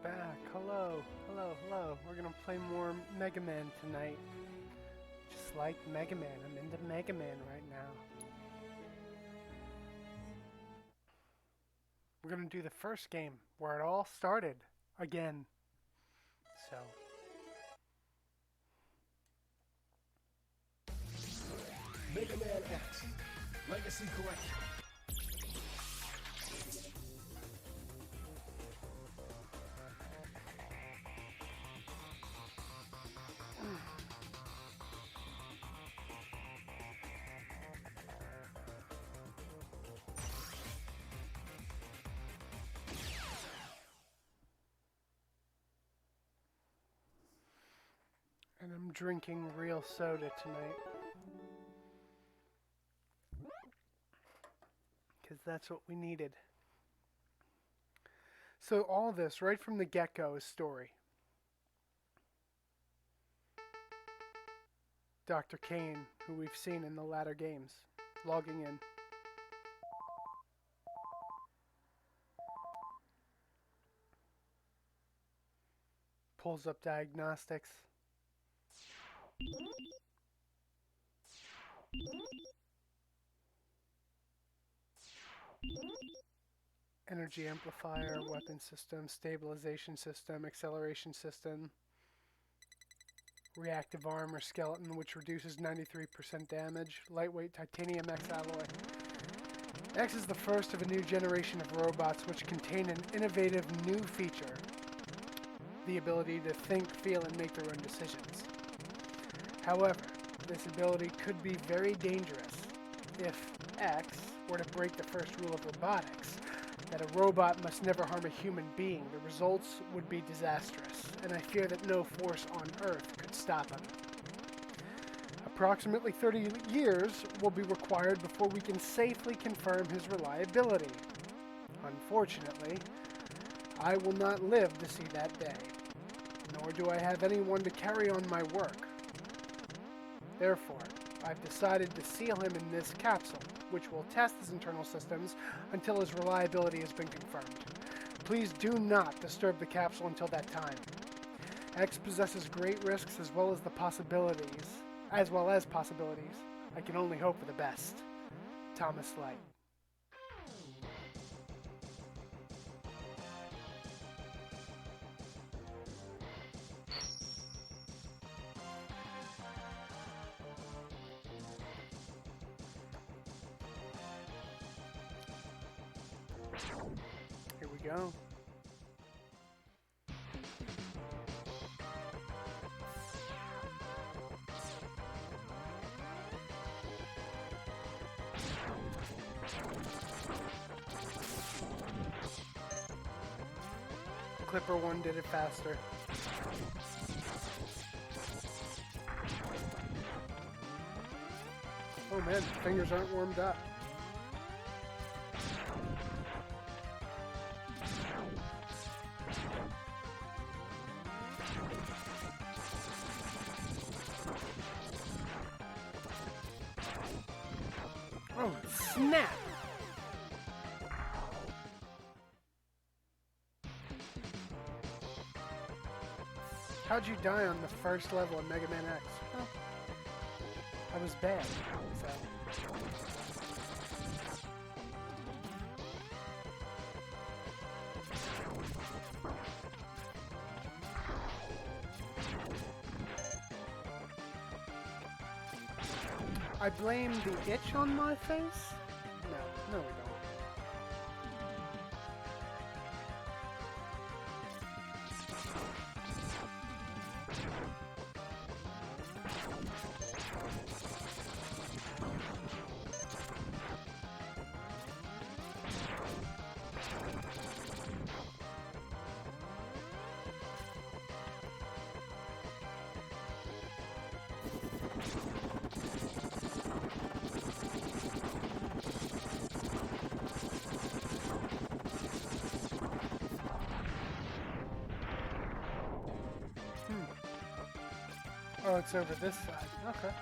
back. Hello, hello, hello. We're gonna play more Mega Man tonight. Just like Mega Man. I'm into Mega Man right now. We're gonna do the first game where it all started again. So, Mega Man X Legacy Collection. and I'm drinking real soda tonight. Because that's what we needed. So, all this, right from the get go, is story. Dr. Kane, who we've seen in the latter games, logging in. Pulls up diagnostics. Energy amplifier, weapon system, stabilization system, acceleration system, reactive armor skeleton, which reduces 93% damage, lightweight titanium X alloy. X is the first of a new generation of robots which contain an innovative new feature, the ability to think, feel, and make their own decisions. However, this ability could be very dangerous if X were to break the first rule of robotics, that a robot must never harm a human being. The results would be disastrous, and I fear that no force on Earth could stop him. Approximately 30 years will be required before we can safely confirm his reliability. Unfortunately, I will not live to see that day, nor do I have anyone to carry on my work. Therefore, I've decided to seal him in this capsule, which will test his internal systems until his reliability has been confirmed. Please do not disturb the capsule until that time. X possesses great risks as well as possibilities. I can only hope for the best. Thomas Light. Here we go. Clipper 1 did it faster. Oh man, fingers aren't warmed up. Oh, snap! How'd you die on the first level of Mega Man X? Oh, I was bad, so... I blame the itch on my face? No, we don't. Oh, it's over this side. Okay.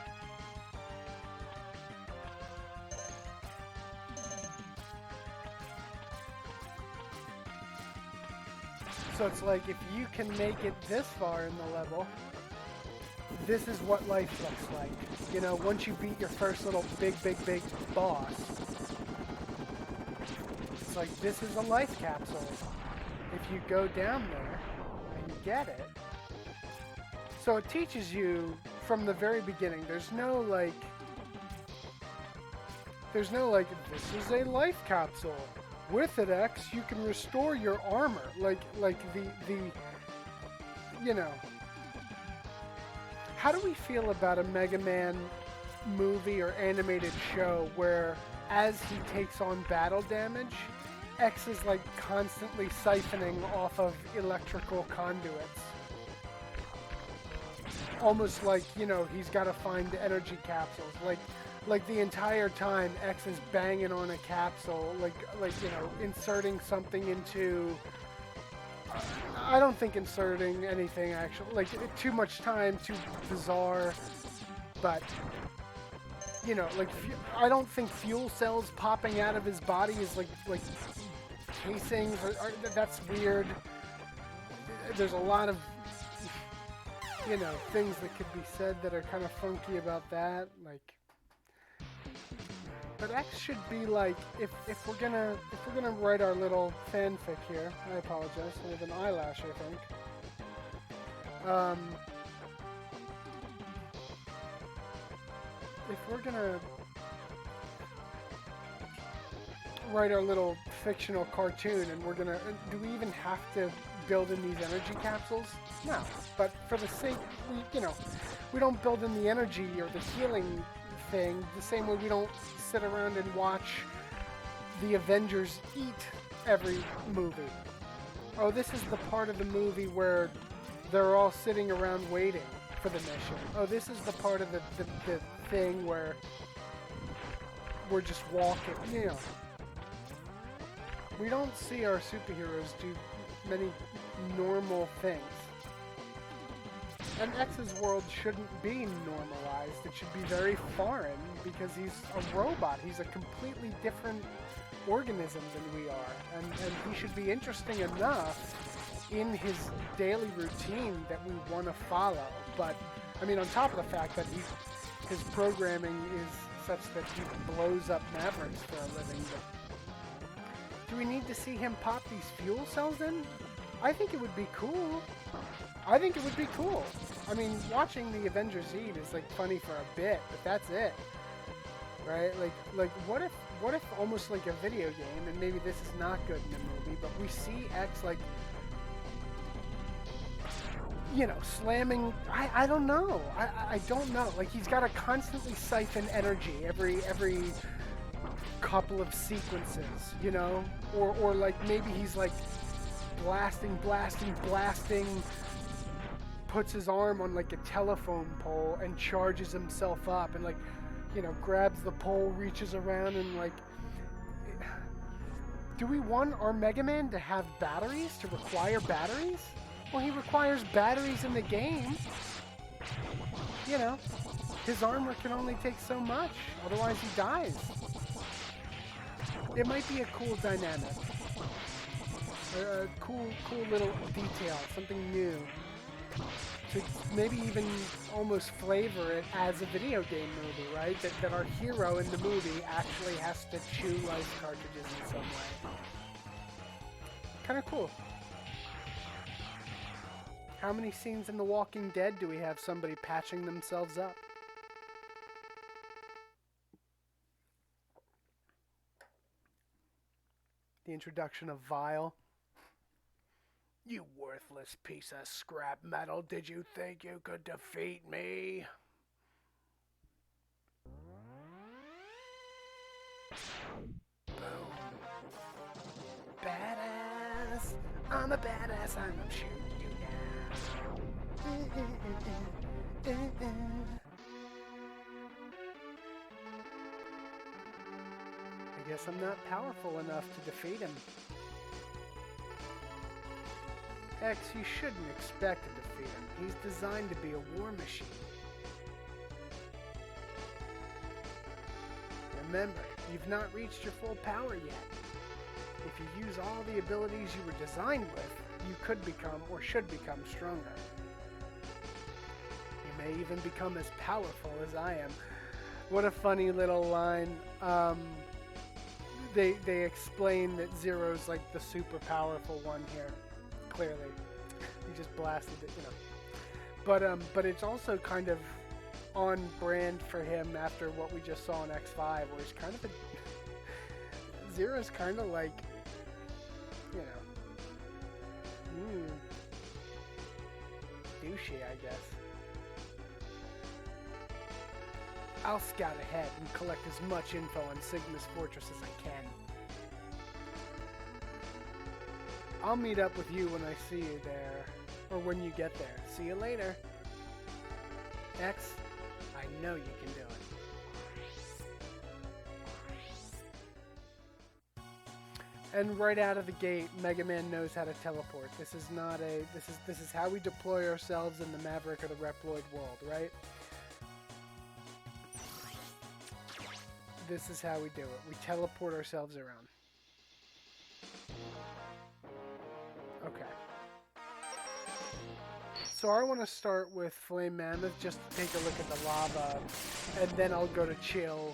So it's like, if you can make it this far in the level, this is what life looks like. You know, once you beat your first little big boss, it's like, this is a life capsule. If you go down there and get it, so it teaches you from the very beginning. There's no like, this is a life capsule. With it, X, you can restore your armor. Like the, you know. How do we feel about a Mega Man movie or animated show where, as he takes on battle damage, X is like constantly siphoning off of electrical conduits? Almost like, you know, he's got to find energy capsules. Like the entire time, X is banging on a capsule, like you know, inserting something into. I don't think inserting anything actually, like too much time, too bizarre. But you know, like I don't think fuel cells popping out of his body is like casings. That's weird. There's a lot of, you know, things that could be said that are kind of funky about that, like. But X should be like, if we're gonna write our little fanfic here, I apologize, I have an eyelash, I think. If we're gonna write our little fictional cartoon, and we're gonna, do we even have to build in these energy capsules? No, but for the sake, you know, we don't build in the energy or the healing thing the same way we don't sit around and watch the Avengers eat every movie. Oh, this is the part of the movie where they're all sitting around waiting for the mission. Oh, this is the part of the thing where we're just walking, you know. We don't see our superheroes do many normal things. And X's world shouldn't be normalized. It should be very foreign because he's a robot. He's a completely different organism than we are. And he should be interesting enough in his daily routine that we want to follow. But, I mean, on top of the fact that his programming is such that he blows up Mavericks for a living. But do we need to see him pop these fuel cells in? I think it would be cool. I think it would be cool. I mean, watching the Avengers eat is like funny for a bit, but that's it, right? Like what if almost like a video game, and maybe this is not good in the movie, but we see X like, you know, slamming. I don't know. I don't know. Like he's got to constantly siphon energy every couple of sequences, you know, or like maybe he's like blasting, puts his arm on like a telephone pole and charges himself up and like, you know, grabs the pole, reaches around and like, do we want our Mega Man to have batteries, to require batteries? Well, he requires batteries in the game. You know, his armor can only take so much, otherwise he dies. It might be a cool dynamic. A cool little detail, something new. To maybe even almost flavor it as a video game movie, right? That our hero in the movie actually has to chew life cartridges in some way. Kind of cool. How many scenes in The Walking Dead do we have somebody patching themselves up? The introduction of Vile. You worthless piece of scrap metal, did you think you could defeat me? Boom. Badass. I'm a badass, I'm gonna shoot you now. I guess I'm not powerful enough to defeat him. X, you shouldn't expect to defeat him. He's designed to be a war machine. Remember, you've not reached your full power yet. If if you use all the abilities you were designed with, you could become or should become stronger. You may even become as powerful as I am. What a funny little line. They explain that Zero's like the super powerful one here. Clearly, he just blasted it, you know. But it's also kind of on brand for him after what we just saw in X5, where he's kind of Zero's kind of like, you know, douchey, I guess. I'll scout ahead and collect as much info on Sigma's fortress as I can. I'll meet up with you when I see you there, or when you get there. See you later. X, I know you can do it. And right out of the gate, Mega Man knows how to teleport. This is not a this is how we deploy ourselves in the Maverick or the Reploid world, right? This is how we do it. We teleport ourselves around. Okay. So I want to start with Flame Mammoth just to take a look at the lava, and then I'll go to Chill,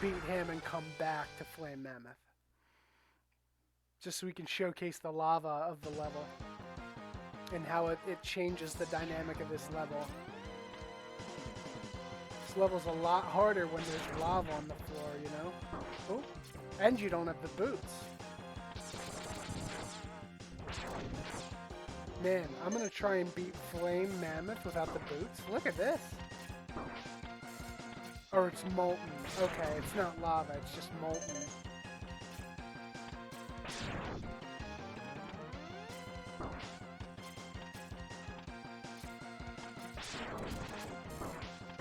beat him, and come back to Flame Mammoth. Just so we can showcase the lava of the level and how it changes the dynamic of this level. This level's a lot harder when there's lava on the floor, you know? Oh, and you don't have the boots. Man, I'm gonna try and beat Flame Mammoth without the boots. Look at this. Or it's molten. Okay, it's not lava, it's just molten.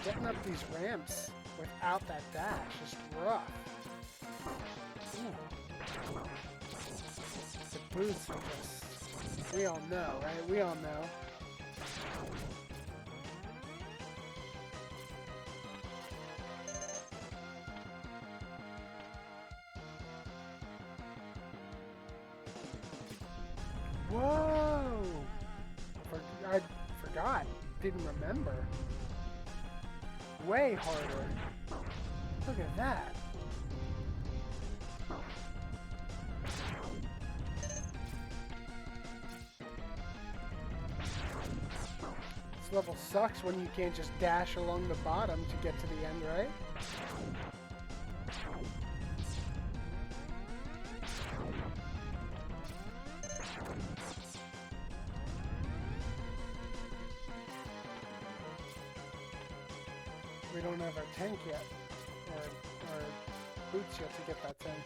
Getting up these ramps without that dash is rough. Ooh. The boots are just... We all know, right? We all know. Whoa! I forgot. Didn't remember. Way harder. Look at that. This level sucks when you can't just dash along the bottom to get to the end, right? We don't have our tank yet, or boots yet to get that tank.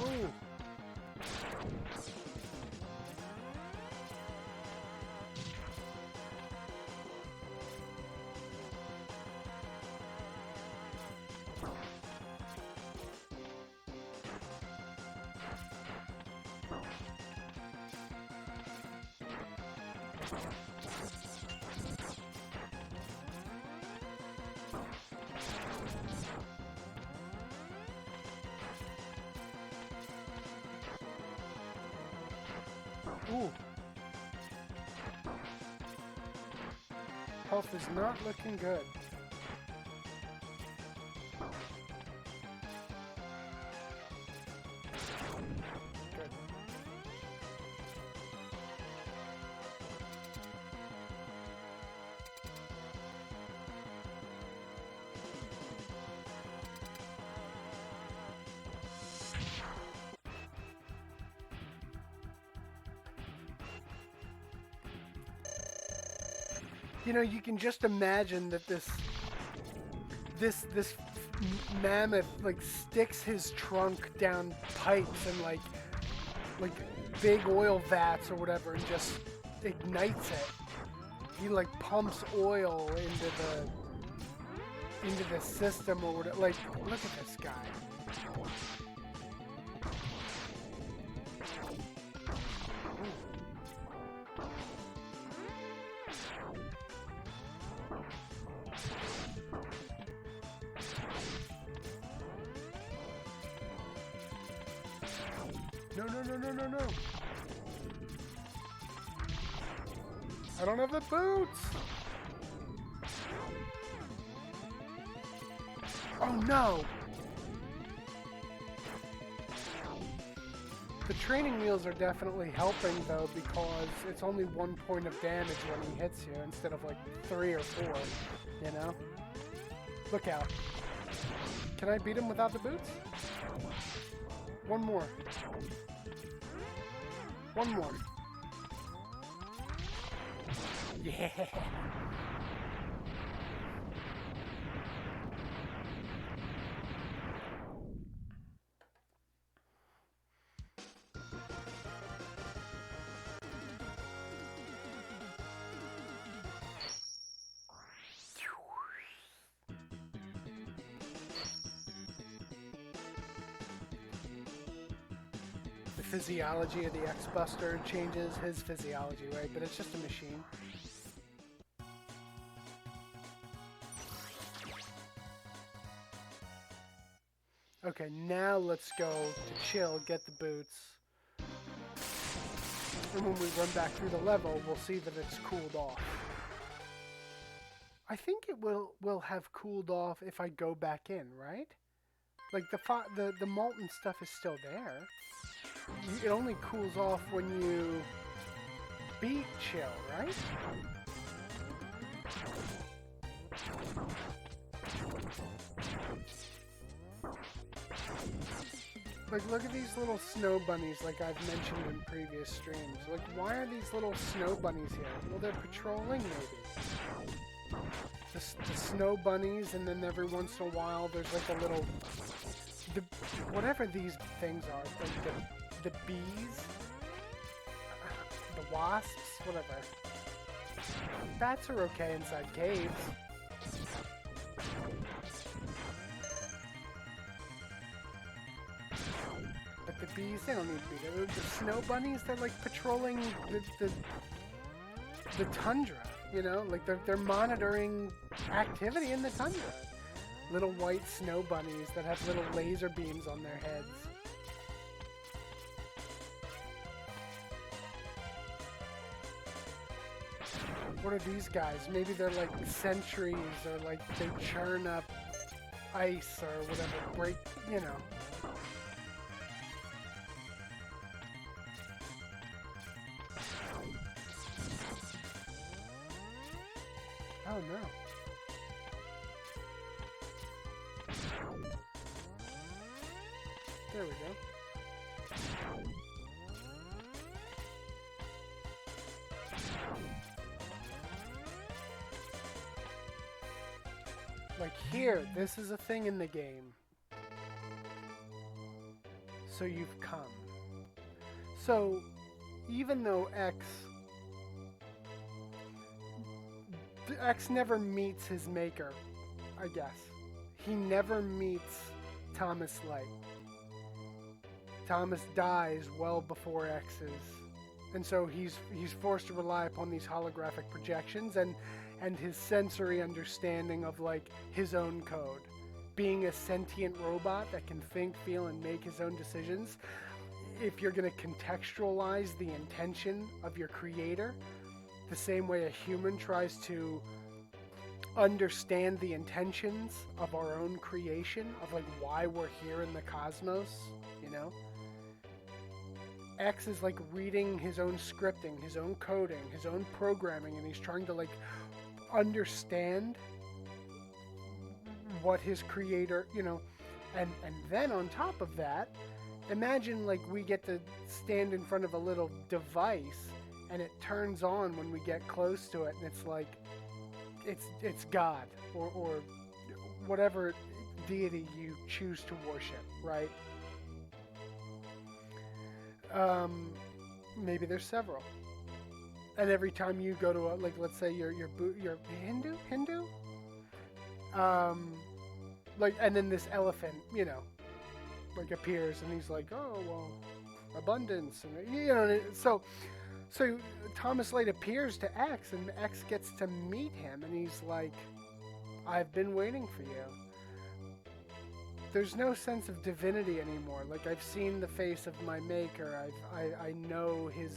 Ooh. Ooh. Health is not looking good. Good. You know, you can just imagine that this mammoth like sticks his trunk down pipes and like big oil vats or whatever and just ignites it. He like pumps oil into the system or whatever. Like, look at this guy. No, no, no, no, no, no. I don't have the boots. Oh no. The training wheels are definitely helping though, because it's only 1 point of damage when he hits you instead of like 3 or 4, you know? Look out. Can I beat him without the boots? One more. One more. Yeah. The physiology of the X-Buster changes his physiology, right? But it's just a machine. Okay, now let's go to chill, get the boots. And when we run back through the level, we'll see that it's cooled off. I think it will have cooled off if I go back in, right? Like the molten stuff is still there. It only cools off when you beat chill, right? Like, look at these little snow bunnies like I've mentioned in previous streams. Like, why are these little snow bunnies here? Well, they're patrolling, maybe. The snow bunnies, and then every once in a while there's like a little... whatever these things are. Like the bees? The wasps? Whatever. Bats are okay inside caves. But the bees, they don't need to be there. The snow bunnies, they're like patrolling the tundra, you know? Like they're monitoring activity in the tundra. Little white snow bunnies that have little laser beams on their heads. What are these guys? Maybe they're like sentries, or like they churn up ice or whatever, break, you know. Oh no. There we go. Like here, this is a thing in the game. So you've come. So even though X never meets his maker, I guess. He never meets Thomas Light. Thomas dies well before X is. And so he's forced to rely upon these holographic projections and his sensory understanding of like his own code. Being a sentient robot that can think, feel, and make his own decisions. If you're going to contextualize the intention of your creator, the same way a human tries to understand the intentions of our own creation, of like why we're here in the cosmos, you know? X is like reading his own scripting, his own coding, his own programming, and he's trying to like understand what his creator, you know, and then on top of that, imagine like we get to stand in front of a little device and it turns on when we get close to it, and it's like it's God or whatever deity you choose to worship, right? Maybe there's several. And every time you go to a, like, let's say you're Hindu, like, and then this elephant, you know, like appears, and he's like, oh well, abundance, and you know, so Thomas Light appears to X, and X gets to meet him, and he's like, I've been waiting for you. there's no sense of divinity anymore. Like, I've seen the face of my maker. I know his...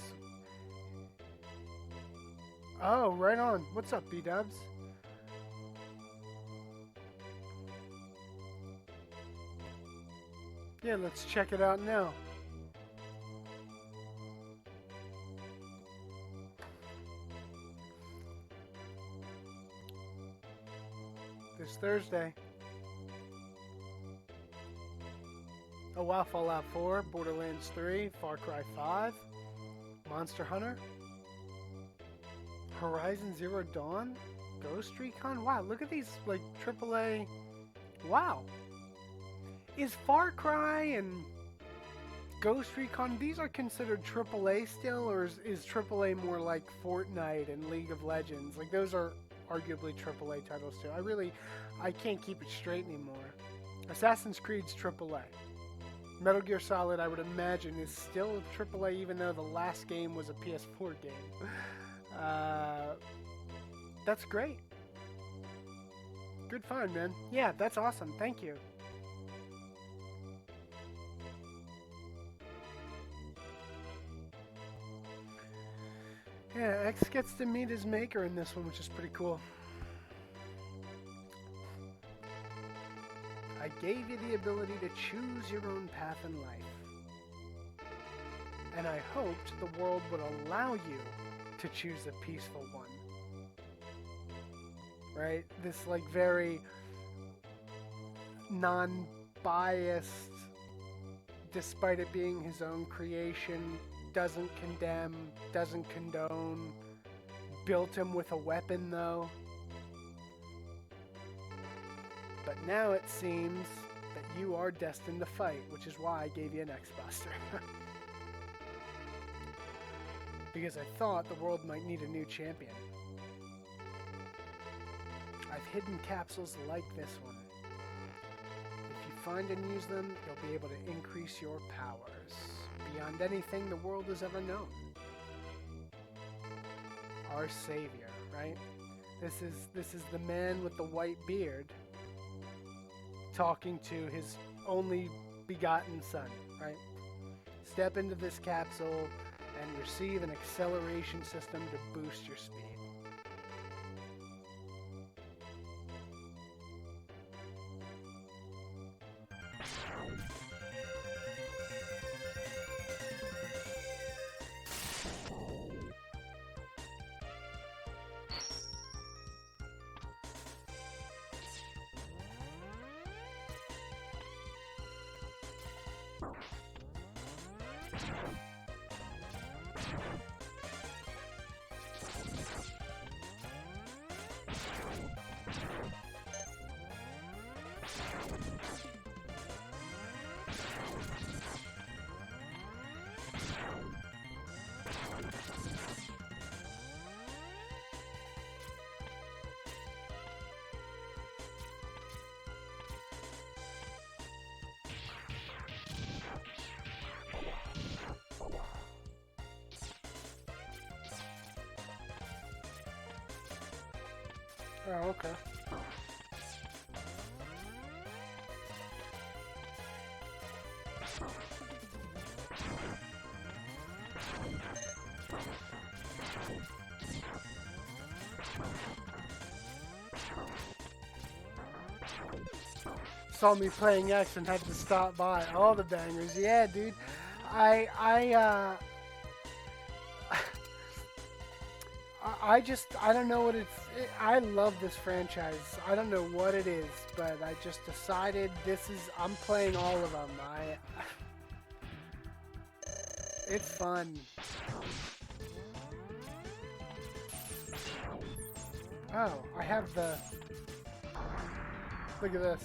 Oh, right on. What's up, B-dubs? Yeah, let's check it out now. This Thursday. Oh wow, Fallout 4, Borderlands 3, Far Cry 5, Monster Hunter, Horizon Zero Dawn, Ghost Recon. Wow, look at these, like, AAA. Wow. Is Far Cry and Ghost Recon, these are considered AAA still, or is AAA more like Fortnite and League of Legends? Like, those are arguably AAA titles too. I can't keep it straight anymore. Assassin's Creed's AAA. Metal Gear Solid, I would imagine, is still AAA, even though the last game was a PS4 game. That's great. Good find, man. Yeah, that's awesome. Thank you. Yeah, X gets to meet his maker in this one, which is pretty cool. I gave you the ability to choose your own path in life. And I hoped the world would allow you to choose a peaceful one. Right? This, like, very non-biased, despite it being his own creation, doesn't condemn, doesn't condone, built him with a weapon, though. But now it seems that you are destined to fight, which is why I gave you an X-Buster. Because I thought the world might need a new champion. I've hidden capsules like this one. If you find and use them, you'll be able to increase your powers beyond anything the world has ever known. Our savior, right? This is the man with the white beard talking to his only begotten son, right? Step into this capsule and receive an acceleration system to boost your speed. Oh, okay. Saw me playing X and had to stop by. All the bangers. Yeah, dude. I don't know what I love this franchise. I don't know what it is, but I just decided I'm playing all of them. It's fun. Oh, I have look at this.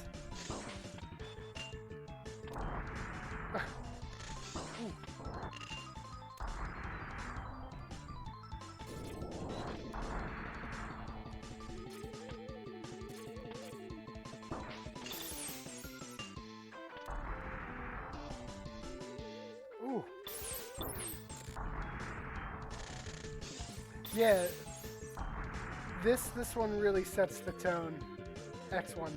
Yeah, this one really sets the tone. X1.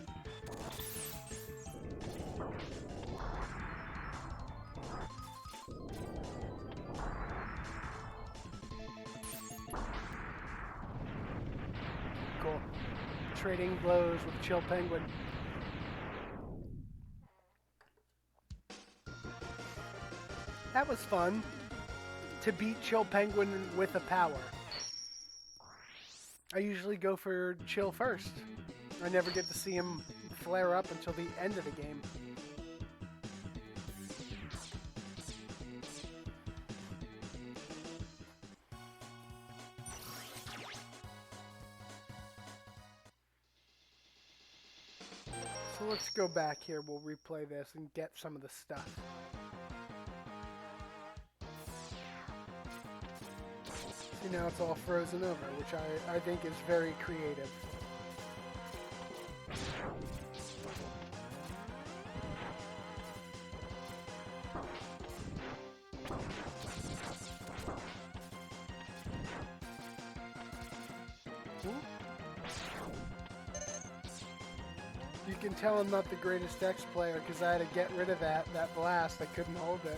trading blows with Chill Penguin. That was fun, to beat Chill Penguin with a power. I usually go for Chill first. I never get to see him flare up until the end of the game. So let's go back here. We'll replay this and get some of the stuff. See, now it's all frozen over, which I think is very creative. You can tell I'm not the greatest X player because I had to get rid of that blast. I couldn't hold it.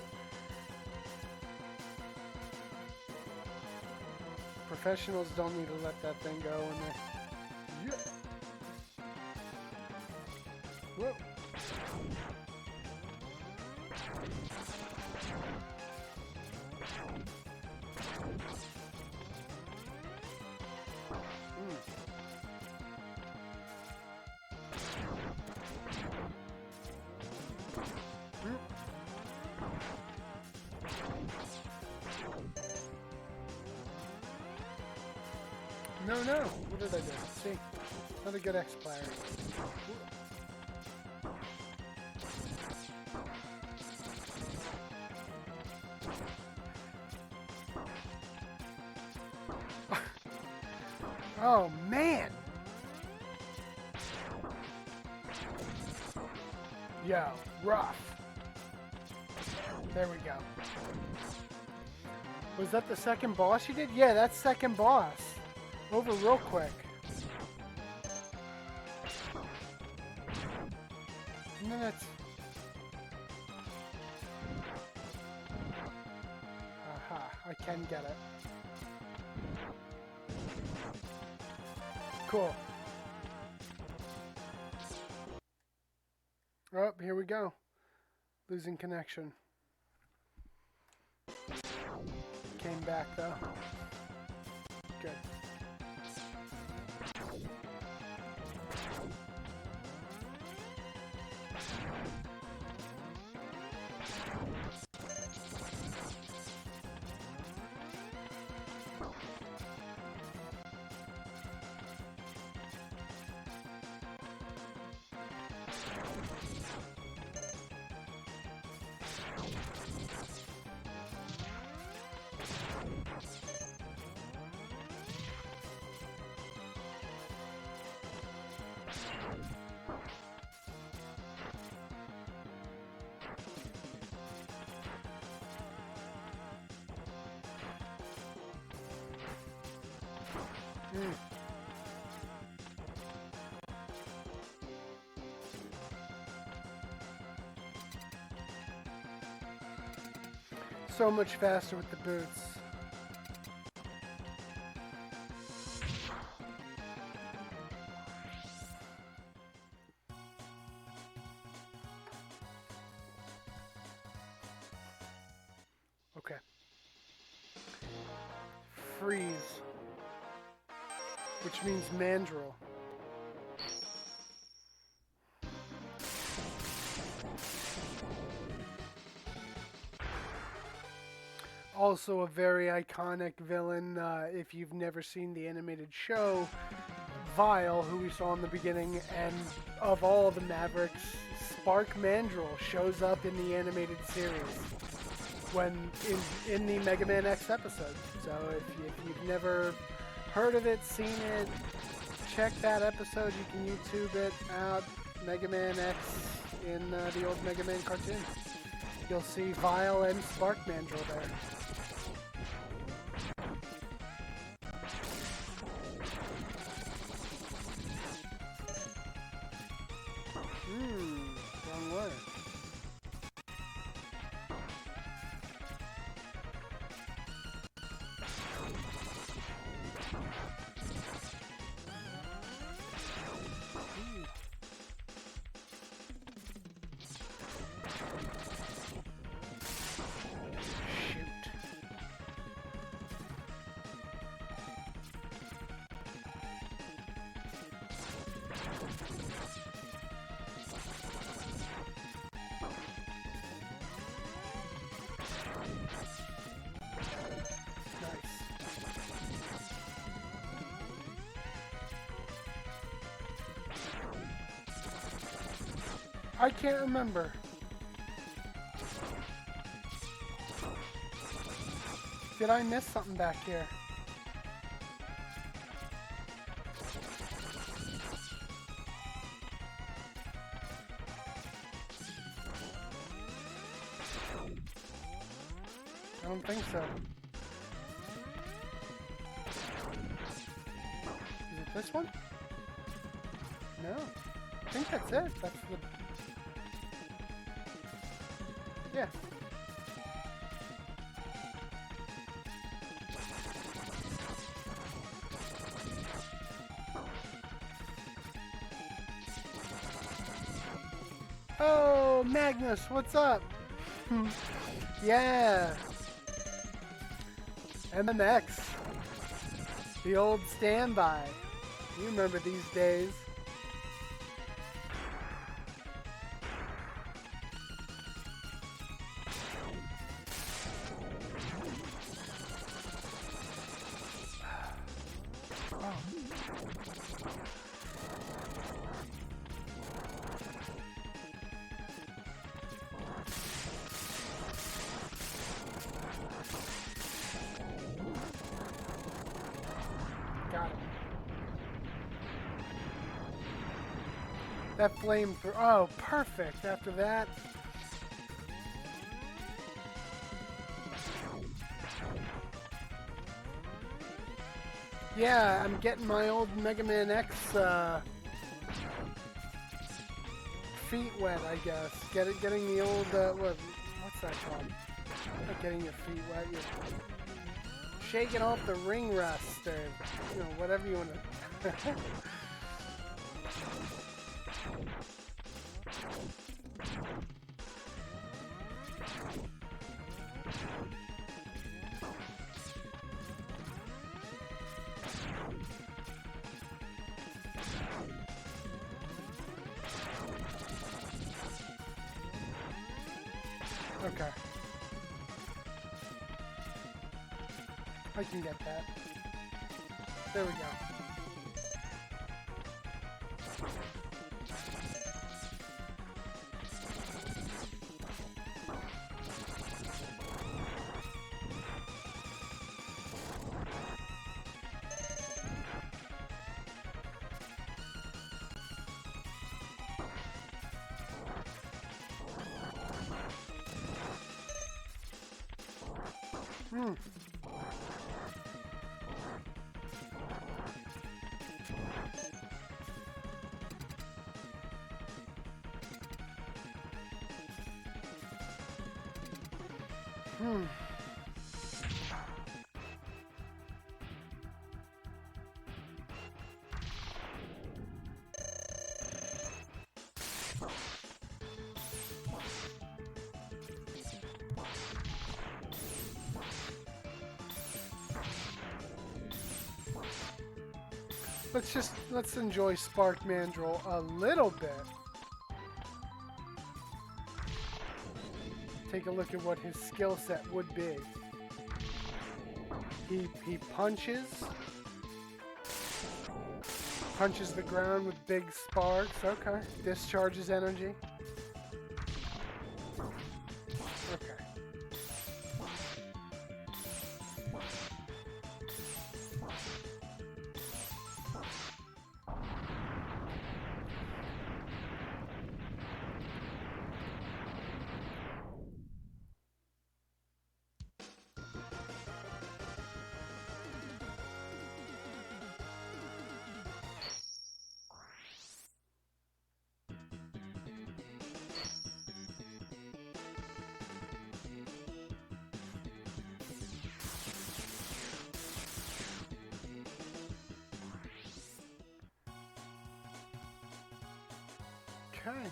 Professionals don't need to let that thing go when they... Yeah. Whoa. No. What did I do? See? Not a good X player. Oh, man! Yo, rough. There we go. Was that the second boss you did? Yeah, that's second boss. Over real quick. And then it's... Aha, I can get it. Cool. Oh, here we go. Losing connection. Came back though. Good. So much faster with the boots. Okay. Freeze. Which means mandrill. Also a very iconic villain. If you've never seen the animated show, Vile, who we saw in the beginning, and of all the Mavericks, Spark Mandrill shows up in the animated series when in the Mega Man X episode. So if you've never heard of it, seen it, check that episode. You can YouTube it out. Mega Man X in the old Mega Man cartoon. You'll see Vile and Spark Mandrill there. Wrong way. I can't remember. Did I miss something back here? I don't think so. Is it this one? No. I think that's it. That's the... Yeah. Oh, Magnus, what's up? Yeah. MMX. The old standby. You remember these days. Got him. That flame for oh, perfect. After that. Yeah, I'm getting my old Mega Man X feet wet, I guess. Getting the old what's that called? Not getting your feet wet. You're shaking off the ring rust, or whatever you want to. Okay. I can get that. There we go. Hmm. Hmm. Let's enjoy Spark Mandrill a little bit. Take a look at what his skill set would be. He punches the ground with big sparks. Okay. Discharges energy. Okay. Okay.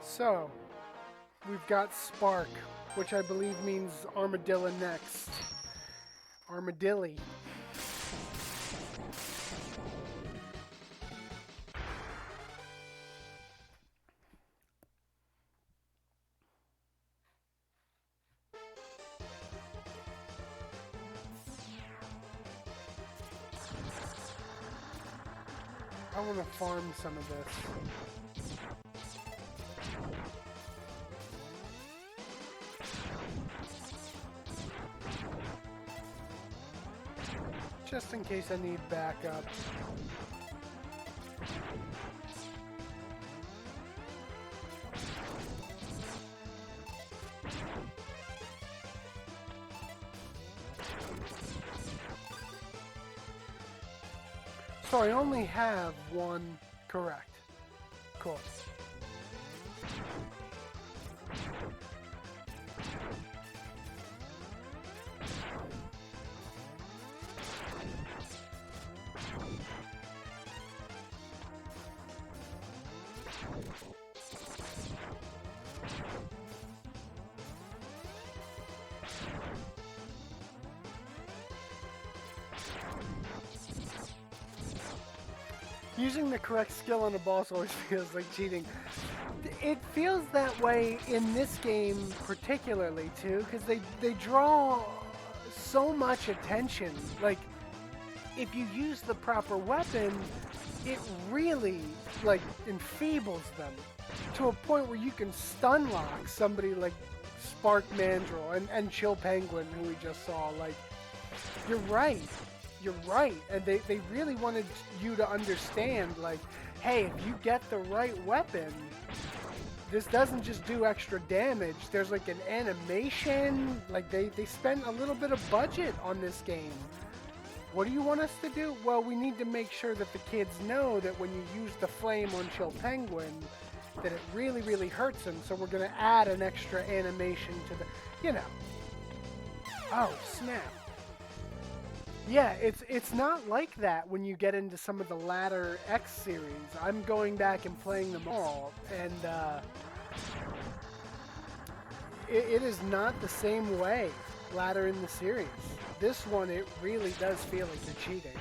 So, we've got Spark, which I believe means Armadillo next. Armadilli. I want to farm some of this. Just in case I need backup. So I only have one correct. Cool. Using the correct skill on a boss always feels like cheating. It feels that way in this game particularly too, because they draw so much attention. Like, if you use the proper weapon, it really like enfeebles them to a point where you can stun lock somebody like Spark Mandrill and Chill Penguin, who we just saw. Like, you're right. You're right, and they really wanted you to understand, like, hey, if you get the right weapon, this doesn't just do extra damage. There's like an animation, like they spent a little bit of budget on this game. What do you want us to do? Well, we need to make sure that the kids know that when you use the flame on Chill Penguin, that it really, really hurts them, so we're going to add an extra animation to the, you know. Oh, snap. Yeah, it's not like that when you get into some of the latter X series. I'm going back and playing them all, and it is not the same way latter in the series. This one, it really does feel like you're cheating.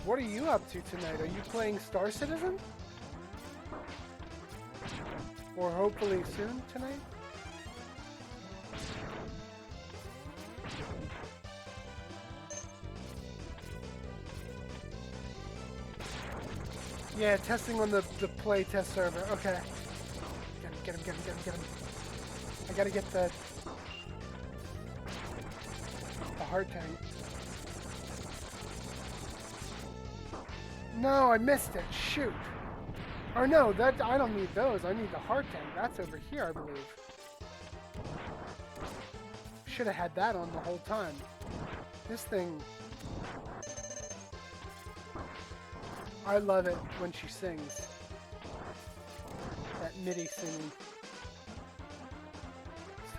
What are you up to tonight? Are you playing Star Citizen? Or hopefully soon tonight? Yeah, testing on the play test server. Okay. Get him. I gotta get the heart tank. No, I missed it. Shoot. Or no, I don't need those. I need the heart tank. That's over here, I believe. Should have had that on the whole time. This thing... I love it when she sings. That MIDI singing.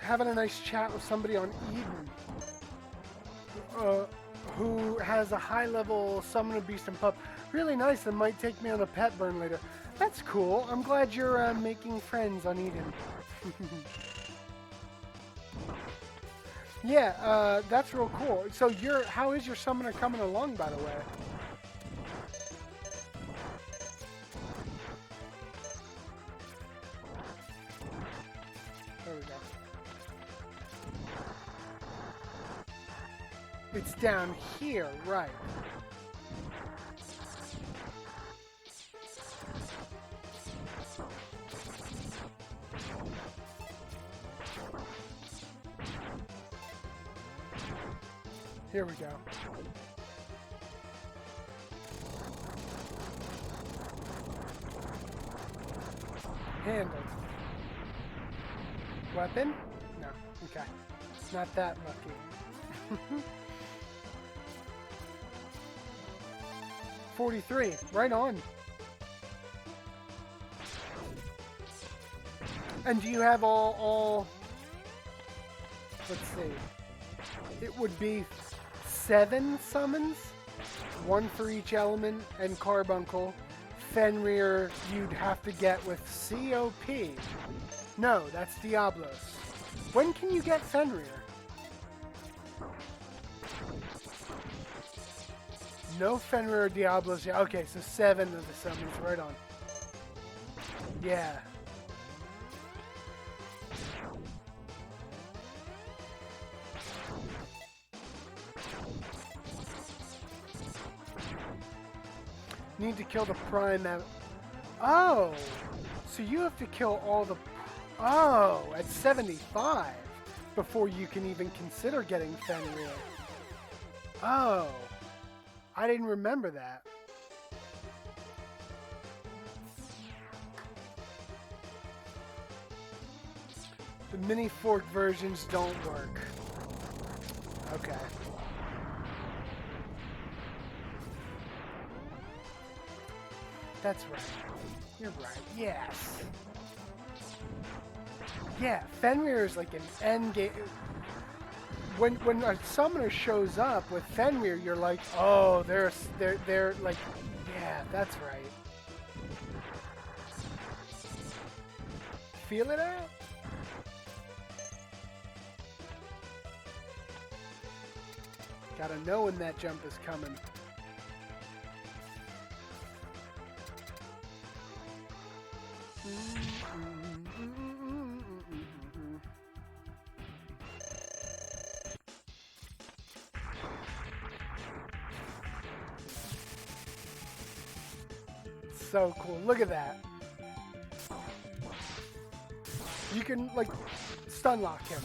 Having a nice chat with somebody on Eden. Who has a high-level summon a beast and pup. Really nice and might take me on a pet burn later. That's cool. I'm glad you're making friends on Eden. Yeah, that's real cool. So how is your summoner coming along, by the way? There we go. It's down here, right. Here we go. Handled. Weapon? No. Okay. Not that lucky. 43. Right on. And do you have all... Let's see. It would be 7 summons, 1 for each element, and Carbuncle. Fenrir you'd have to get with COP. No, that's Diablos. When can you get Fenrir? No Fenrir or Diablos yet. Okay, so 7 of the summons, right on. Yeah. Need to kill the prime. Oh, so you have to kill all the. Oh, at 75 before you can even consider getting Fenrir. Oh, I didn't remember that. The mini fork versions don't work. Okay. That's right. You're right. Yes. Yeah, Fenrir is like an end game. When a summoner shows up with Fenrir, you're like, oh, they're like, yeah, that's right. Feel it out? Gotta know when that jump is coming. So cool. Look at that. You can, like, stun lock him.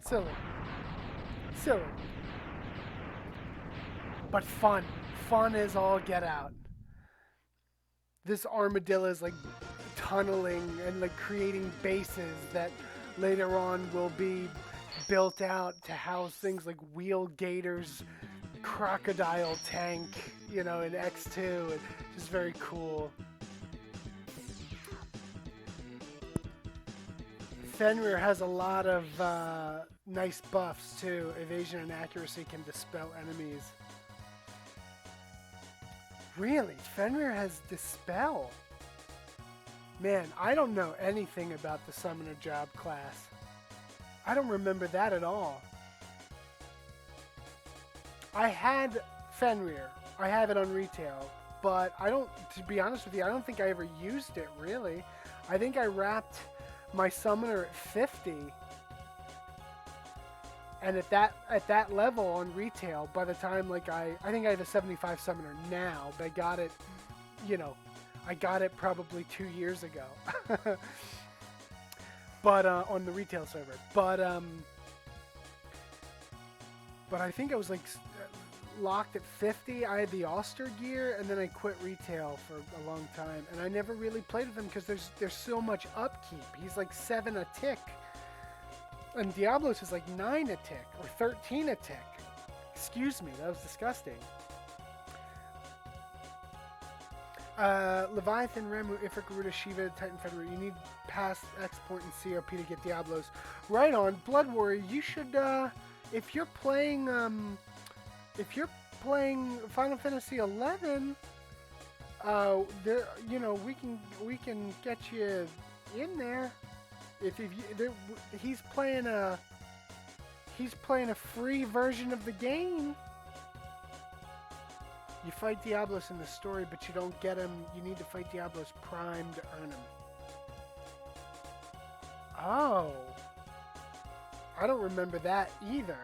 Silly. Silly. But fun. Fun is all get out. This armadillo is like tunneling and like creating bases that later on will be built out to house things like wheel gators, crocodile tank, you know, in X2. And just very cool. Fenrir has a lot of nice buffs too. Evasion and accuracy can dispel enemies. Really? Fenrir has dispel? Man, I don't know anything about the summoner job class. I don't remember that at all. I had Fenrir. I have it on retail, but I don't, to be honest with you, I don't think I ever used it really. I think I wrapped my summoner at 50, and at that level on retail, by the time like I think I have a 75 summoner now, but I got it, you know, I got it probably 2 years ago, but on the retail server, but I think I was like locked at 50. I had the Oster gear, and then I quit retail for a long time, and I never really played with him because there's so much upkeep. He's like 7 a tick, and Diablos is like 9 a tick or 13 a tick. Excuse me, that was disgusting. Leviathan, Remu, Ifrit, Garuda, Shiva, Titan Federer. You need past X point and COP to get Diablos. Right on, Blood Warrior. You should, if you're playing Final Fantasy 11, there, you know, we can get you in there. He's playing a free version of the game. You fight Diablos in the story, but you don't get him. You need to fight Diablos Prime to earn him. Oh, I don't remember that either.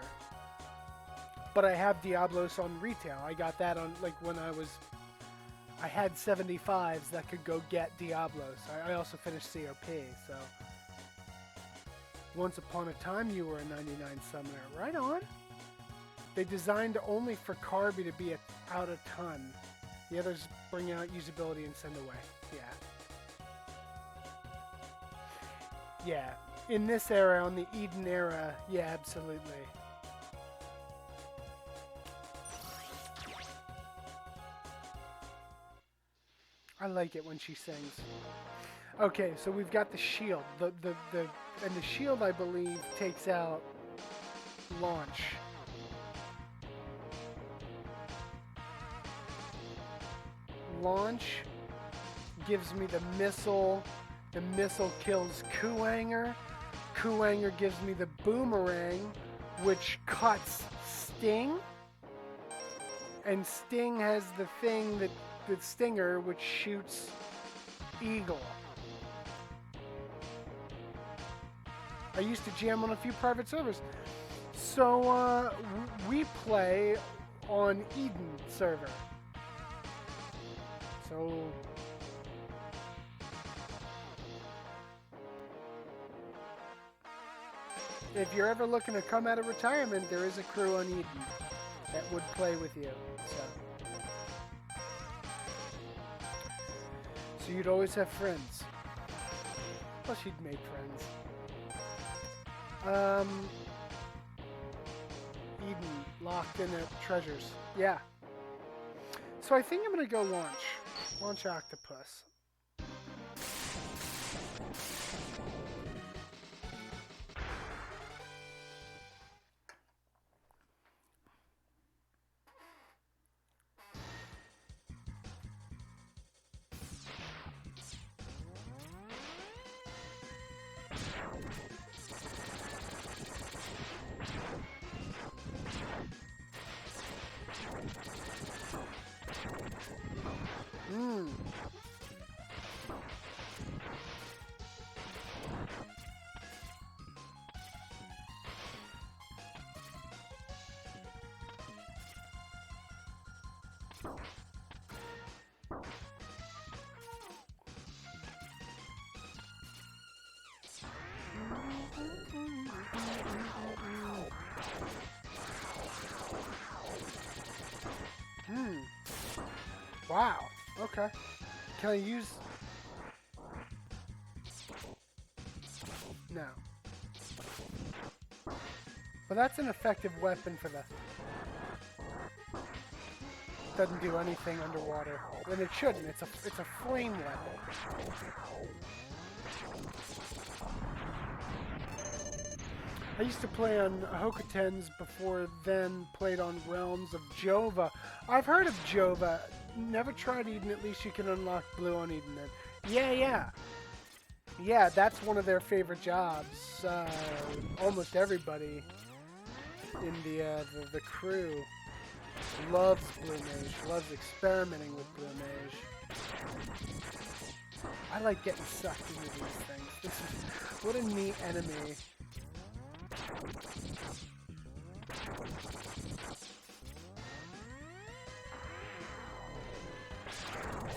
But I have Diablos on retail. I got that on, like, when I had 75s that could go get Diablos. I also finished COP, so. Once upon a time, you were a 99 summoner. Right on. They designed only for Carby to be out a ton. The others bring out usability and send away. Yeah. Yeah. In this era, on the Eden era, yeah, absolutely. I like it when she sings. Okay, so we've got the shield. And the shield, I believe, takes out launch. Launch gives me the missile. The missile kills Kuwanger. Kuwanger gives me the boomerang, which cuts Sting. And Sting has the thing that the Stinger, which shoots Eagle. I used to jam on a few private servers. So we play on Eden server. So if you're ever looking to come out of retirement, there is a crew on Eden that would play with you. So you'd always have friends. Plus you'd make friends. Eden, locked in at treasures. Yeah. So I think I'm gonna go launch Octopus. Wow. Okay. Can I use... No. But that's an effective weapon for the... Doesn't do anything underwater. And it shouldn't. It's a flame weapon. I used to play on Hokutens before then, played on Realms of Jova. I've heard of Jova. Never tried Eden. At least you can unlock blue on Eden then. Yeah. Yeah, that's one of their favorite jobs. Almost everybody in the crew loves Blue Mage, loves experimenting with Blue Mage. I like getting sucked into these things. What a neat enemy.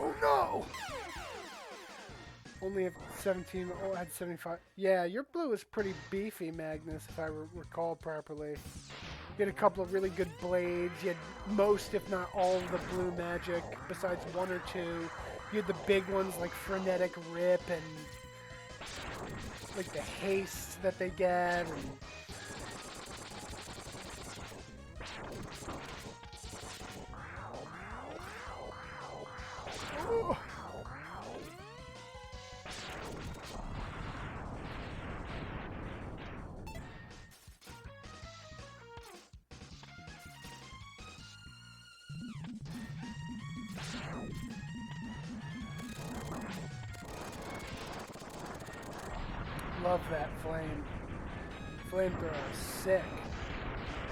Oh no! Only have 17, oh, I had 75. Yeah, your blue is pretty beefy, Magnus, if I recall properly. You had a couple of really good blades. You had most, if not all, of the blue magic, besides one or two. You had the big ones like Frenetic Rip and like the haste that they get. And oh. Love that flame. Flamethrower, sick.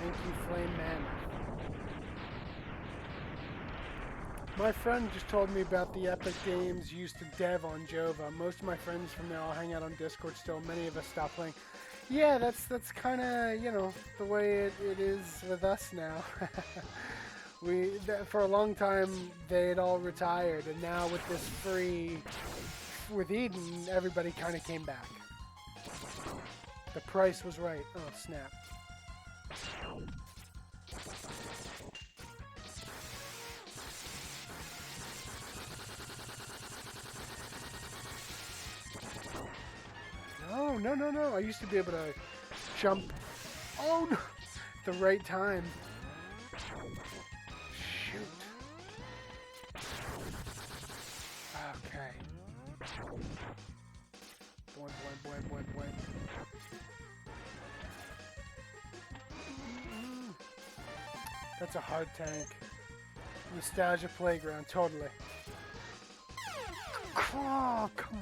Thank you, Flame Man. My friend just told me about the epic games used to dev on Jova. Most of my friends from there all hang out on Discord still. Many of us stopped playing. Yeah, that's kind of, you know, the way it is with us now. For a long time, they had all retired, and now with this free, with Eden, everybody kind of came back. The price was right. Oh, snap. No. I used to be able to jump. Oh, no. The right time. Shoot. Okay. Boing. That's a hard tank. Nostalgia Playground, totally. Oh, come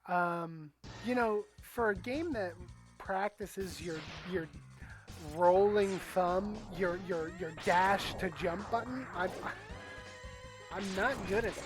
on. You know, for a game that practices your rolling thumb, your dash to jump button, I'm not good at it.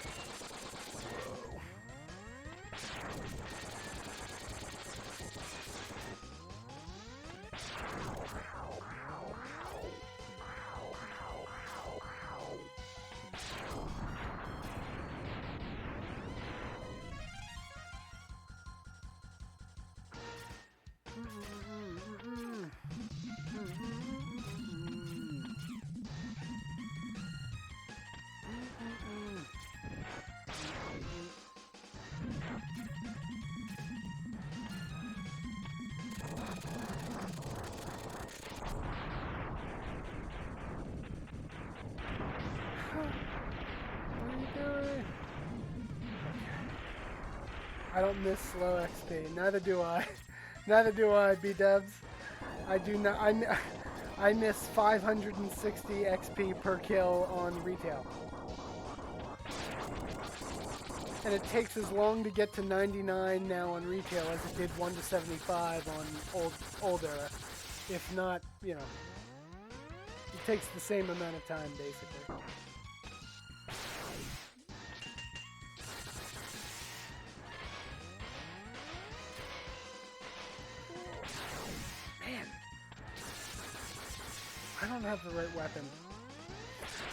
I don't miss slow XP. Neither do I. Neither do I, B-dubs. I do not. I miss 560 XP per kill on retail. And it takes as long to get to 99 now on retail as it did 1 to 75 on old era. If not, you know, it takes the same amount of time, basically. Man, I don't have the right weapon.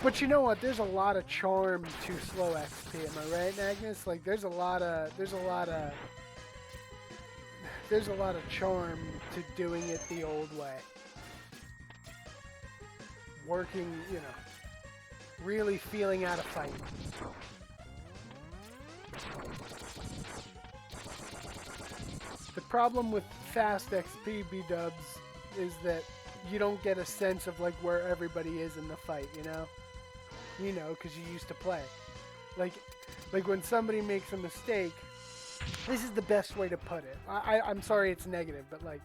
But you know what? There's a lot of charm to slow XP. Am I right, Magnus? Like, there's a lot of charm to doing it the old way. Working, you know, really feeling out a fight. The problem with fast XP B-dubs is that you don't get a sense of like where everybody is in the fight, you know? You know, because you used to play. Like when somebody makes a mistake, this is the best way to put it. I'm sorry it's negative, but like,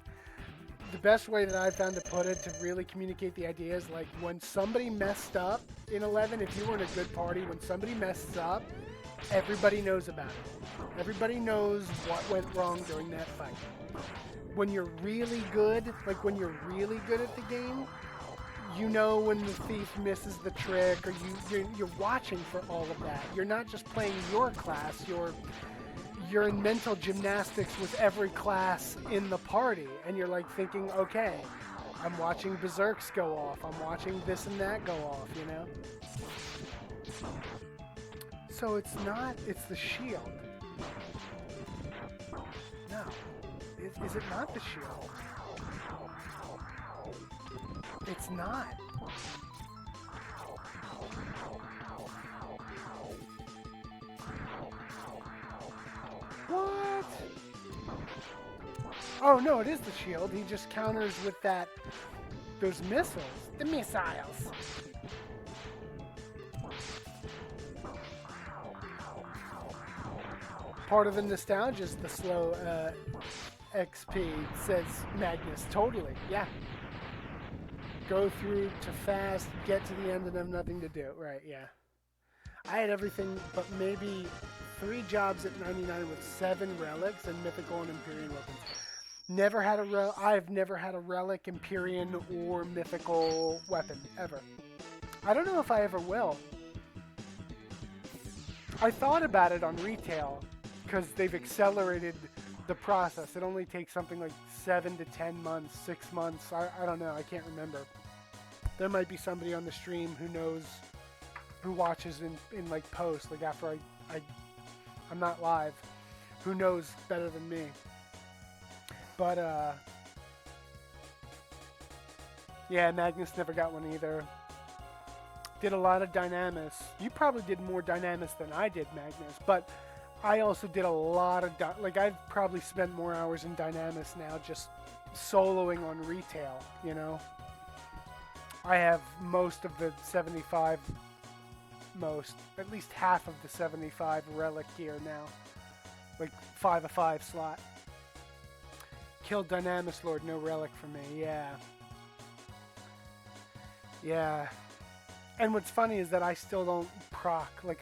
the best way that I've found to put it to really communicate the idea is like when somebody messed up in 11, if you were in a good party, when somebody messes up, everybody knows about it. Everybody knows what went wrong during that fight. When you're really good, like when you're really good at the game, you know when the thief misses the trick, or you're watching for all of that. You're not just playing your class, you're in mental gymnastics with every class in the party, and you're like thinking, okay, I'm watching berserks go off, I'm watching this and that go off, you know? So it's the shield. No. Is it not the shield? It's not. What? Oh no, it is the shield. He just counters with those missiles. The missiles. Part of the nostalgia is the slow XP, says Magnus. Totally, yeah. Go through to fast, get to the end, and have nothing to do. Right, yeah. I had everything but maybe 3 jobs at 99 with 7 relics and mythical and Empyrean weapons. I've never had a relic, Empyrean, or mythical weapon, ever. I don't know if I ever will. I thought about it on retail, because they've accelerated the process. It only takes something like 7 to 10 months, 6 months. I don't know. I can't remember. There might be somebody on the stream who knows, who watches in like post, like after I'm not live, who knows better than me. But yeah, Magnus never got one either. Did a lot of Dynamis. You probably did more Dynamis than I did, Magnus, but I also did a lot of, like, I've probably spent more hours in Dynamis now just soloing on retail, you know? I have most of the 75, at least half of the 75 relic gear now. Like, 5/5 slot. Killed Dynamis Lord, no relic for me, yeah. Yeah. And what's funny is that I still don't proc. Like,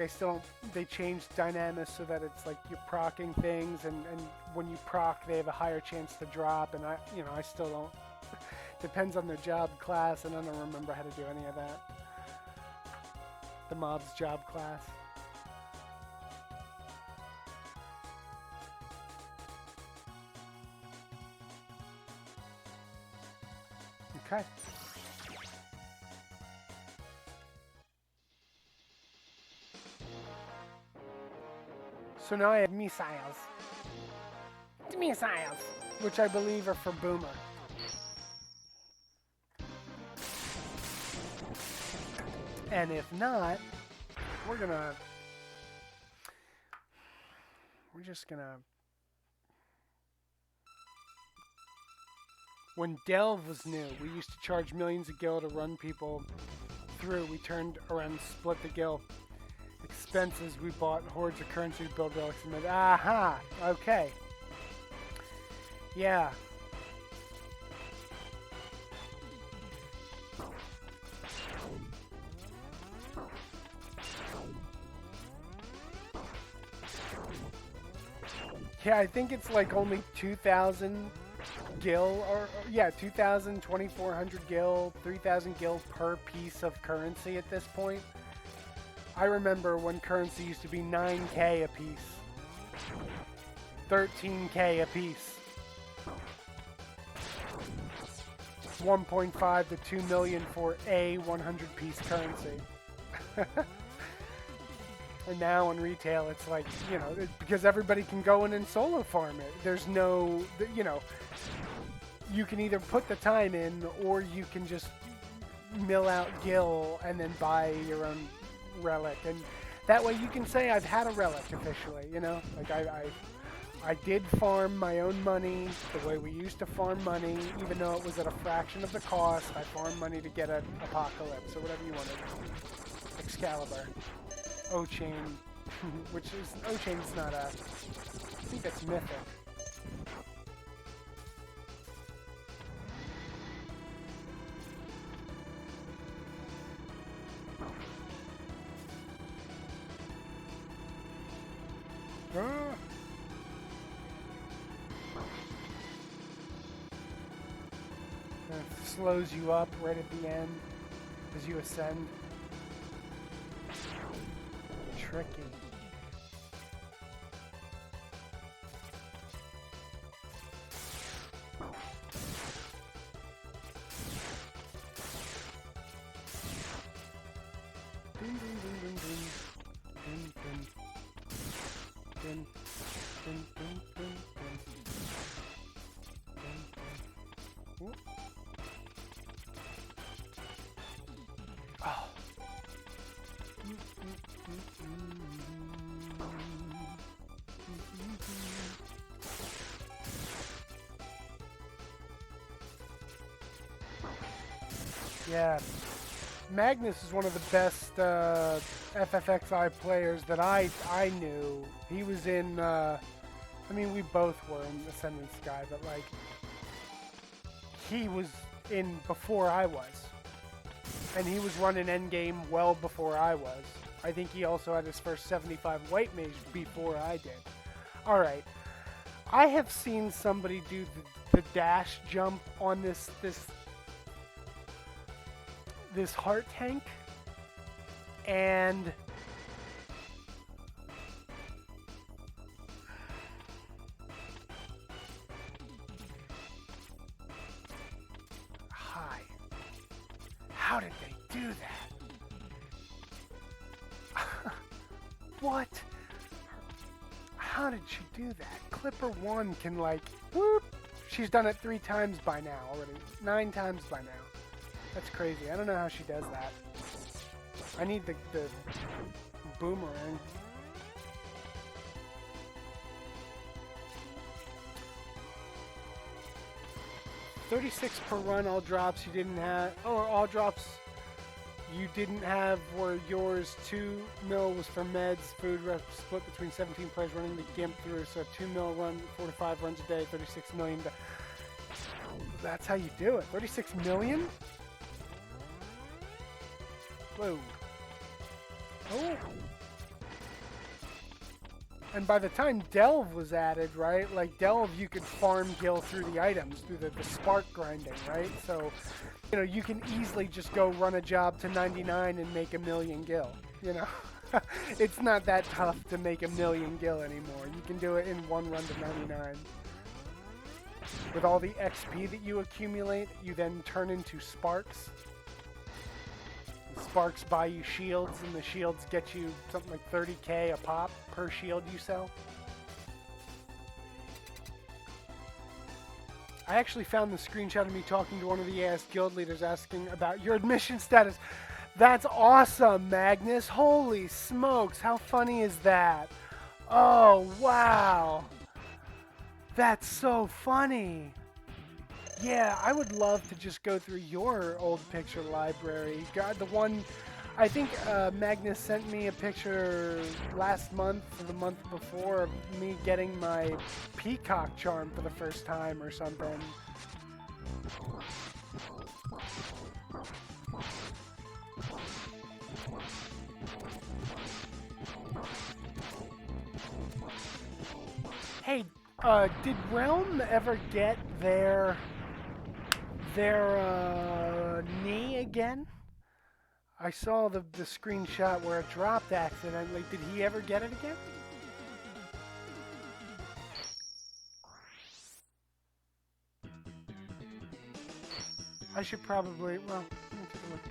they changed Dynamis so that it's like you're procking things, and when you proc, they have a higher chance to drop, and I still don't. Depends on their job class, and I don't remember how to do any of that. The mob's job class. Okay. So now I have missiles. Missiles! Which I believe are for Boomer. And if not, we're just gonna... When Delve was new, we used to charge millions of gil to run people through. We turned around and split the gil. expenses, we bought hordes of currency to build relics and aha! Okay. Yeah. Yeah, I think it's like only 2,000 gil, or yeah, 2,000, 2,400 gil, 3,000 gil per piece of currency at this point. I remember when currency used to be 9k a piece, 13k a piece, 1.5 to 2 million for a 100 piece currency. And now in retail, it's like, you know, because everybody can go in and solo farm it. There's no, you know, you can either put the time in or you can just mill out gil and then buy your own relic. And that way you can say, I've had a relic officially, you know? Like, I did farm my own money the way we used to farm money, even though it was at a fraction of the cost. I farmed money to get an apocalypse or whatever you wanted. Excalibur. O-Chain, which is, O-Chain's not a, I think that's mythic. Ah. It slows you up right at the end as you ascend. Tricky. Ding, ding, ding, ding, ding. Ding, ding. Ding, ding, ding, ding, ding. Ding, ding. Oh. Yeah, Magnus is one of the best FFXI players that I knew. He was in, I mean, we both were in Ascendant Sky, but like, he was in before I was. And he was running endgame well before I was. I think he also had his first 75 white mage before I did. Alright, I have seen somebody do the dash jump on this heart tank, and hi, how did they do that? What? How did she do that? Clipper 1 can like, whoop, she's done it 3 times by now already, 9 times by now. That's crazy. I don't know how she does that. I need the boomerang. $36 per run, all drops you didn't have, or all drops you didn't have were yours. 2 mil was for meds, food rep split between 17 players running the GIMP through, so 2 mil run, 4 to 5 runs a day, 36 million. That's how you do it. 36 million? Whoa. Oh. And by the time Delve was added, right? Like Delve, you could farm gil through the items, through the spark grinding, right? So, you know, you can easily just go run a job to 99 and make 1,000,000 gil, you know? It's not that tough to make 1,000,000 gil anymore. You can do it in 1 run to 99. With all the XP that you accumulate, you then turn into sparks. Sparks buy you shields, and the shields get you something like 30k a pop per shield you sell. I actually found the screenshot of me talking to one of the AS guild leaders asking about your admission status. That's awesome, Magnus. Holy smokes, how funny is that? Oh, wow. That's so funny. Yeah, I would love to just go through your old picture library. God, the one I think Magnus sent me a picture last month or the month before of me getting my peacock charm for the first time or something. Hey, did Realm ever get their knee again? I saw the screenshot where it dropped accidentally. Did he ever get it again? I should probably, well, let me take a look.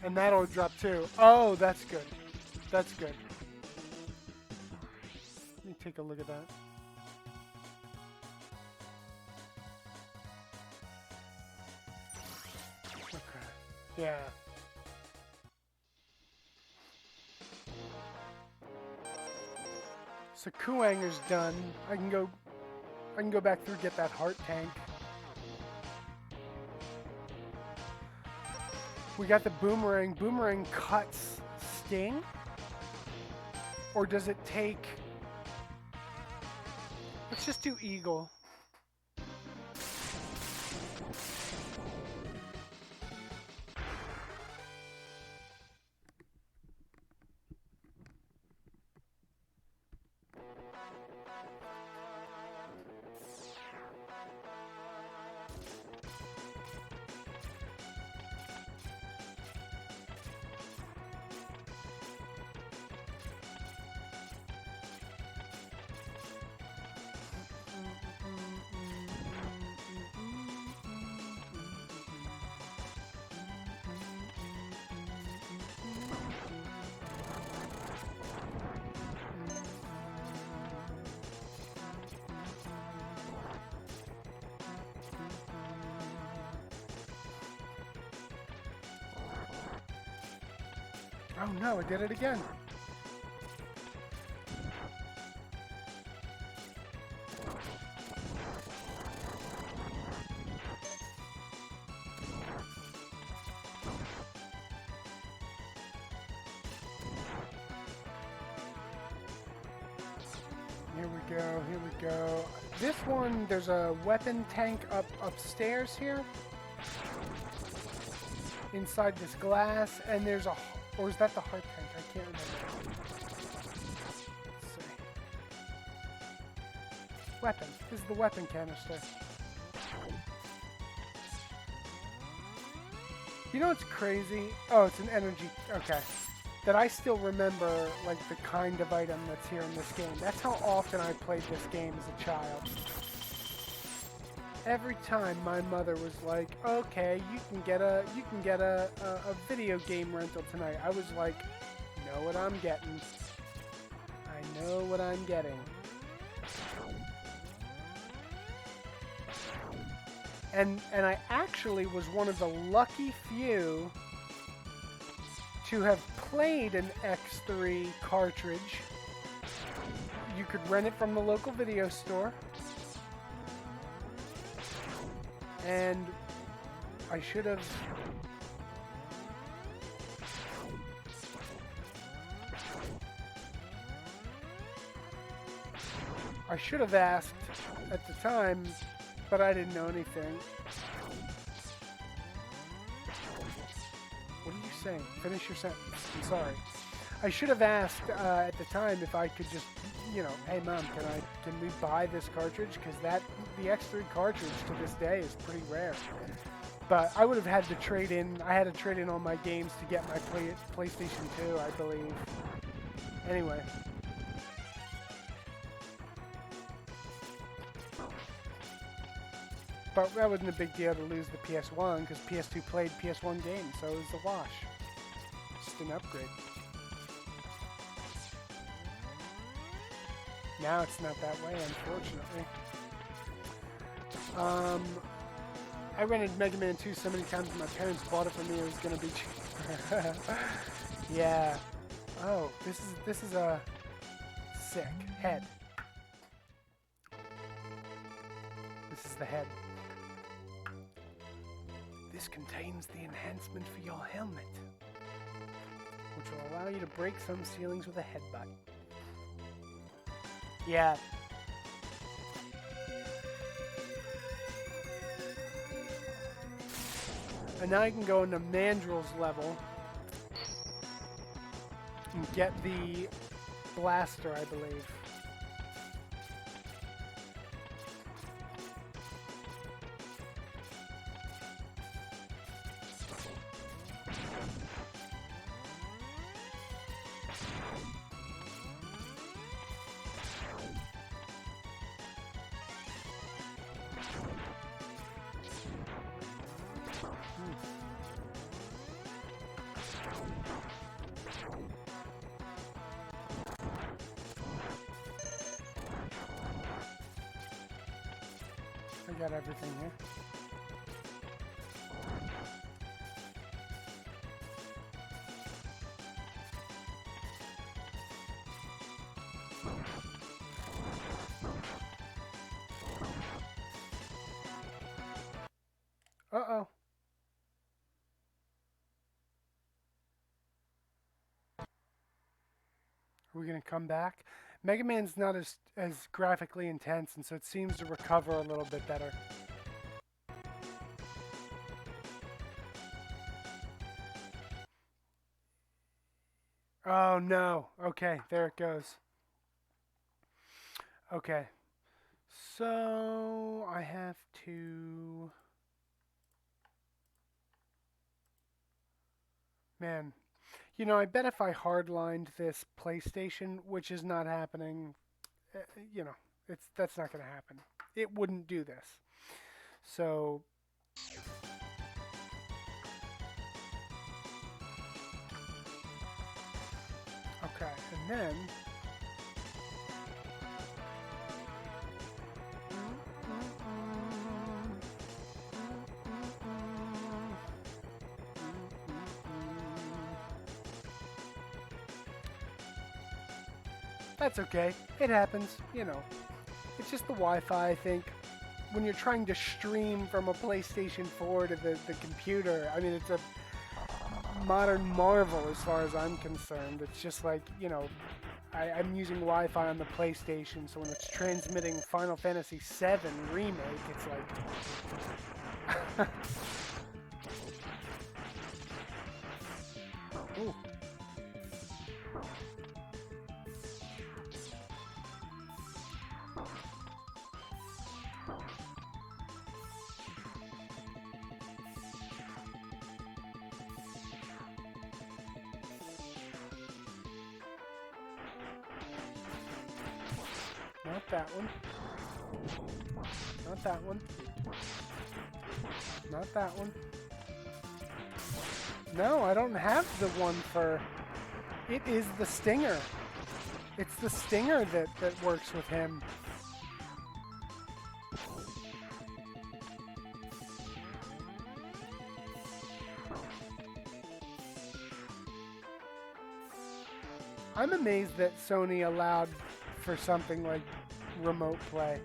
And that'll drop too. Oh, that's good. That's good. Let me take a look at that. Okay. Yeah. So Kuanger's done. I can go back through and get that heart tank. We got the boomerang. Boomerang cuts sting? Or does it take... Let's just do eagle. Oh no, I did it again. Here we go, here we go. This one, there's a weapon tank upstairs here. Inside this glass, and there's a... Or is that the heart tank? I can't remember. Let's see. Weapon. This is the weapon canister. You know what's crazy? Oh, it's an energy... Okay. That I still remember, like, the kind of item that's here in this game. That's how often I played this game as a child. Every time my mother was like, okay, you can get a video game rental tonight. I was like, know what I'm getting. I know what I'm getting. And I actually was one of the lucky few to have played an X3 cartridge. You could rent it from the local video store. And I should have... asked at the time, but I didn't know anything. What are you saying? Finish your sentence. I'm sorry. I should have asked at the time if I could just, you know, hey mom, can we buy this cartridge? Because the X3 cartridge to this day is pretty rare. But I would have had to trade in. I had to trade in all my games to get my PlayStation 2, I believe. Anyway. But that wasn't a big deal to lose the PS1 because PS2 played PS1 games, so it was a wash. Just an upgrade. Now it's not that way, unfortunately. I rented Mega Man 2 so many times my parents bought it for me it was gonna be cheaper. Yeah. Oh, this is a sick head. This is the head. This contains the enhancement for your helmet, which will allow you to break some ceilings with a headbutt. Yeah. And now I can go into Mandrill's level and get the blaster, I believe. I got everything here. Uh-oh. Are we going to come back? Mega Man's not as graphically intense, and so it seems to recover a little bit better. Oh, no. Okay, there it goes. Okay. So, I have to... Man. You know, I bet if I hardlined this PlayStation, which is not happening, you know, that's not going to happen. It wouldn't do this. So... Okay, and then... That's okay. It happens, you know. It's just the Wi-Fi, I think. When you're trying to stream from a PlayStation 4 to the computer, I mean, it's a modern marvel as far as I'm concerned. It's just like, you know, I'm using Wi-Fi on the PlayStation, so when it's transmitting Final Fantasy VII Remake, it's like... Ooh. Not that one. Not that one. Not that one. No, I don't have the one for... It is the Stinger. It's the Stinger that works with him. I'm amazed that Sony allowed for something like remote play.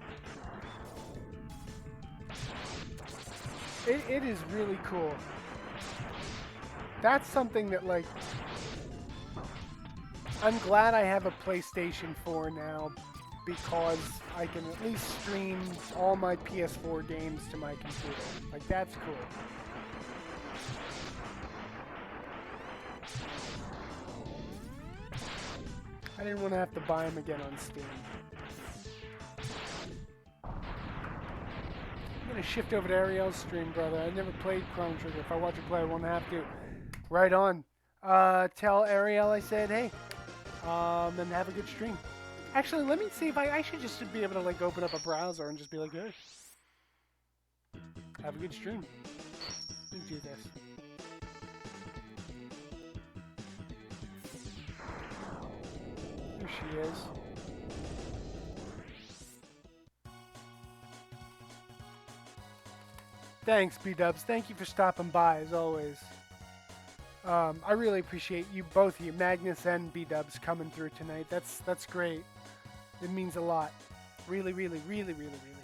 It is really cool. That's something that, like, I'm glad I have a PlayStation 4 now because I can at least stream all my PS4 games to my computer. Like, that's cool. I didn't want to have to buy them again on Steam. I'm going to shift over to Ariel's stream, brother. I never played Chrono Trigger. If I watch you play, I won't have to. Right on. Tell Ariel I said, hey, and have a good stream. Actually, let me see if I should just be able to, like, open up a browser and just be like, hey, have a good stream. Let me do this. There she is. Thanks, B-Dubs. Thank you for stopping by, as always. I really appreciate you, both of you, Magnus and B-Dubs, coming through tonight. That's great. It means a lot. Really, really, really, really, really.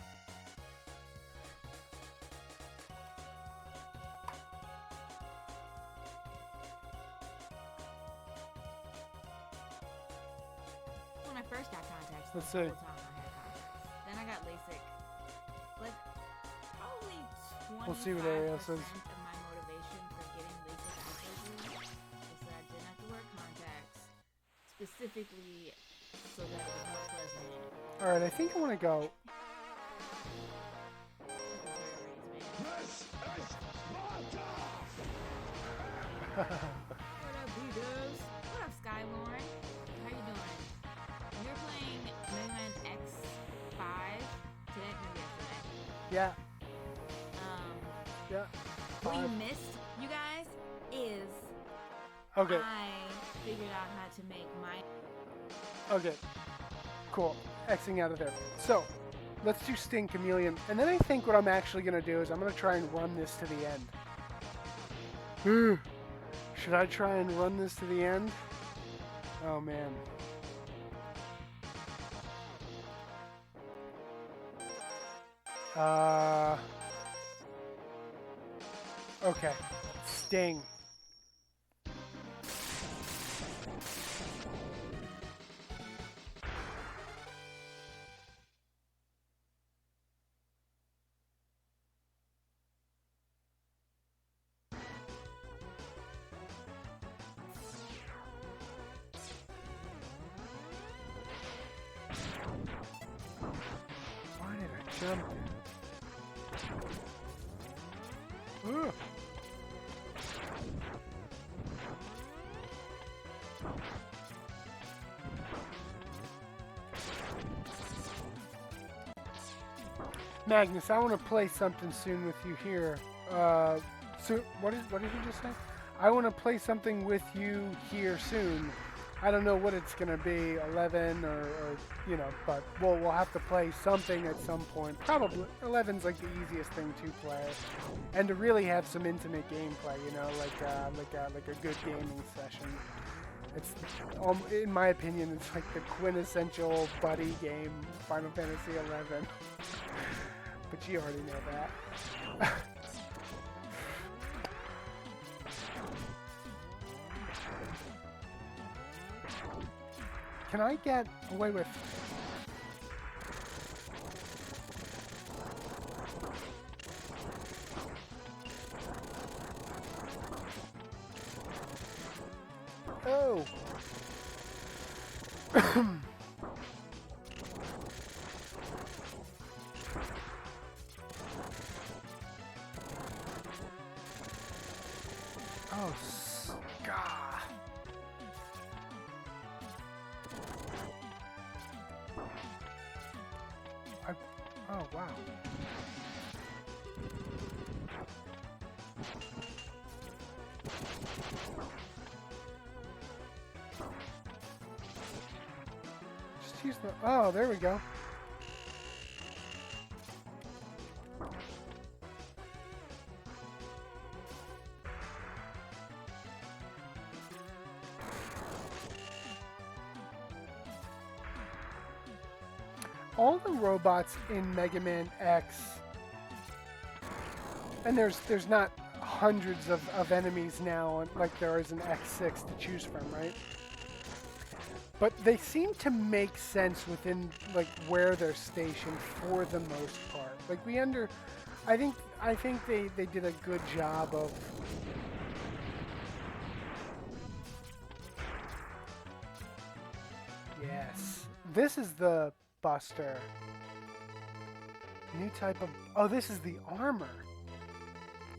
Let's see. the whole time I had contacts. Then I got LASIK. Like, probably 25% We'll see what Ariel says. of my motivation for getting LASIK eye surgery was that I didn't have to wear contacts, specifically so that it was more pleasant. All right, I think I want to go. What up, Beagles? What up, Skylorn? How you doing? You're playing Mega Man X5 today, maybe yesterday. Yeah. Um, Yeah. what you 5. missed, you guys, is Okay. I figured out how to make my... Okay. Cool. Xing out of there. So, let's do Sting Chameleon. And then I think what I'm actually going to do is I'm going to try and run this to the end. Should I try and run this to the end? Oh, man. Okay. Sting. Why did I jump? Ugh. Magnus, I want to play something soon with you here. So what did you just say? I want to play something with you here soon. I don't know what it's gonna be, 11 or you know, but we'll have to play something at some point. Probably 11's like the easiest thing to play, and to really have some intimate gameplay. You know, like a good gaming session. It's, in my opinion, it's like the quintessential buddy game, Final Fantasy 11. But you already know that. Can I get away with... Oh! Oh, God. Oh, wow. Just use the... Oh, there we go. All the robots in Mega Man X, and there's not hundreds of enemies now like there is in X6 to choose from, right? But they seem to make sense within like where they're stationed for the most part. Like I think they did a good job of yes. This is the Buster. New type of... Oh, this is the armor.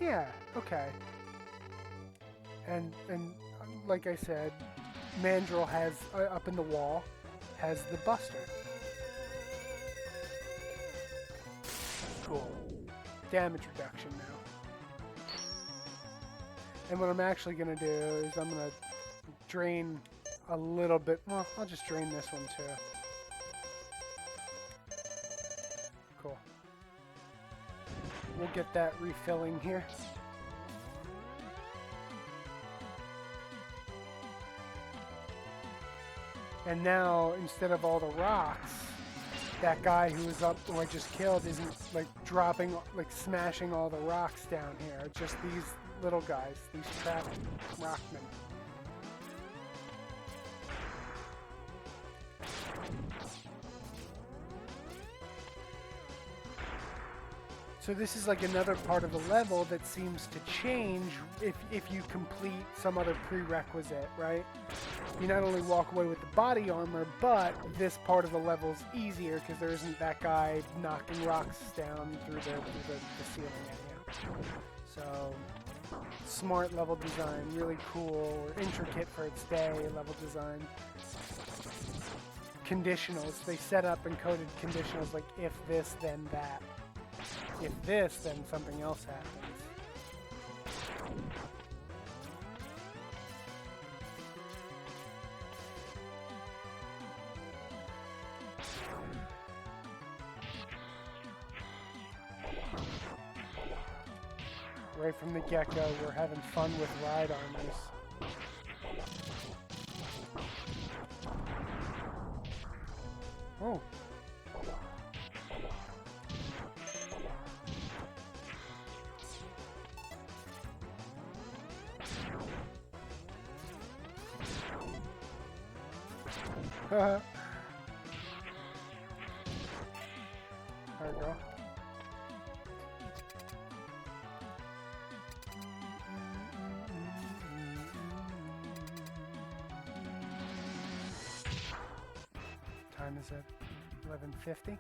Yeah, okay. And like I said, Mandrill has, up in the wall, has the Buster. Cool. Damage reduction now. And what I'm actually going to do is I'm going to drain a little bit... Well, I'll just drain this one too. Cool. We'll get that refilling here. And now, instead of all the rocks, that guy who was up, who I just killed, isn't like dropping, like smashing all the rocks down here. It's just these little guys, these trapped rockmen. So this is like another part of the level that seems to change if you complete some other prerequisite, right? You not only walk away with the body armor, but this part of the level's easier because there isn't that guy knocking rocks down through the ceiling at you. So, smart level design, really cool, intricate for its day level design. Conditionals, they set up and coded conditionals like if this, then that. If this, then something else happens. Right from the get-go, we're having fun with ride armors. Oh. There we go. Time is it? 11:50.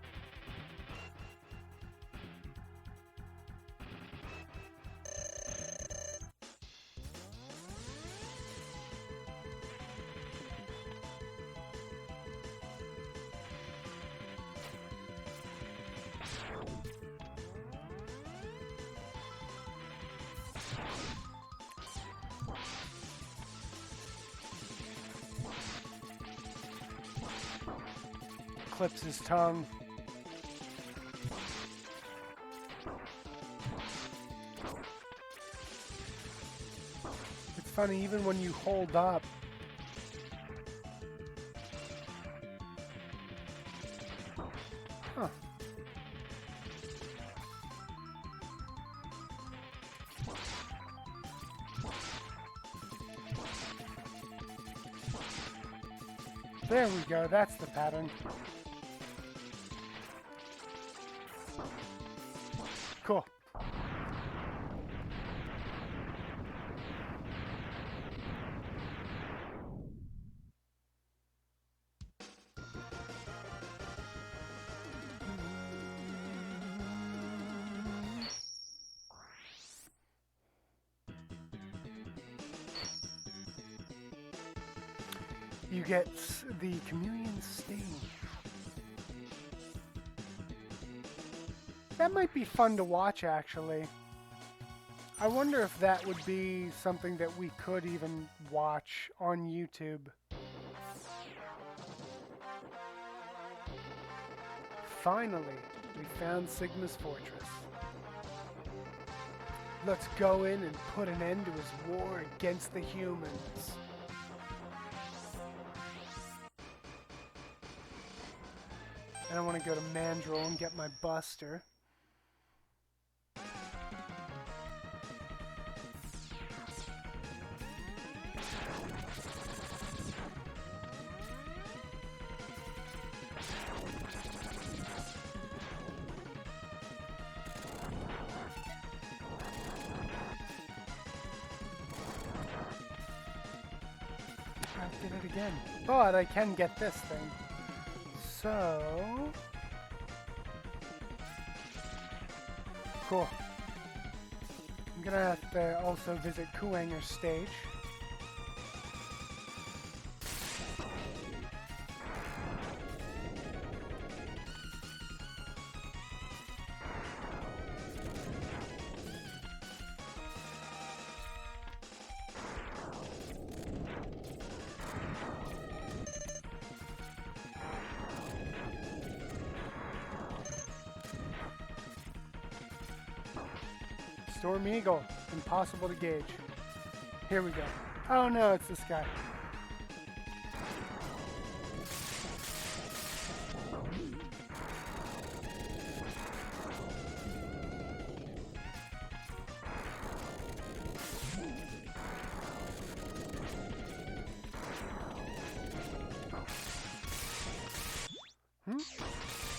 Clips his tongue. It's funny, even when you hold up, huh. There we go, that's the pattern. Cool. You get the chameleon sting. That might be fun to watch, actually. I wonder if that would be something that we could even watch on YouTube. Finally, we found Sigma's fortress. Let's go in and put an end to his war against the humans. And I want to go to Mandrill and get my buster. I did it again. But I can get this thing. So... cool. I'm gonna have to also visit Kuanger's stage. Storm Eagle, impossible to gauge. Here we go. Oh no, it's this guy.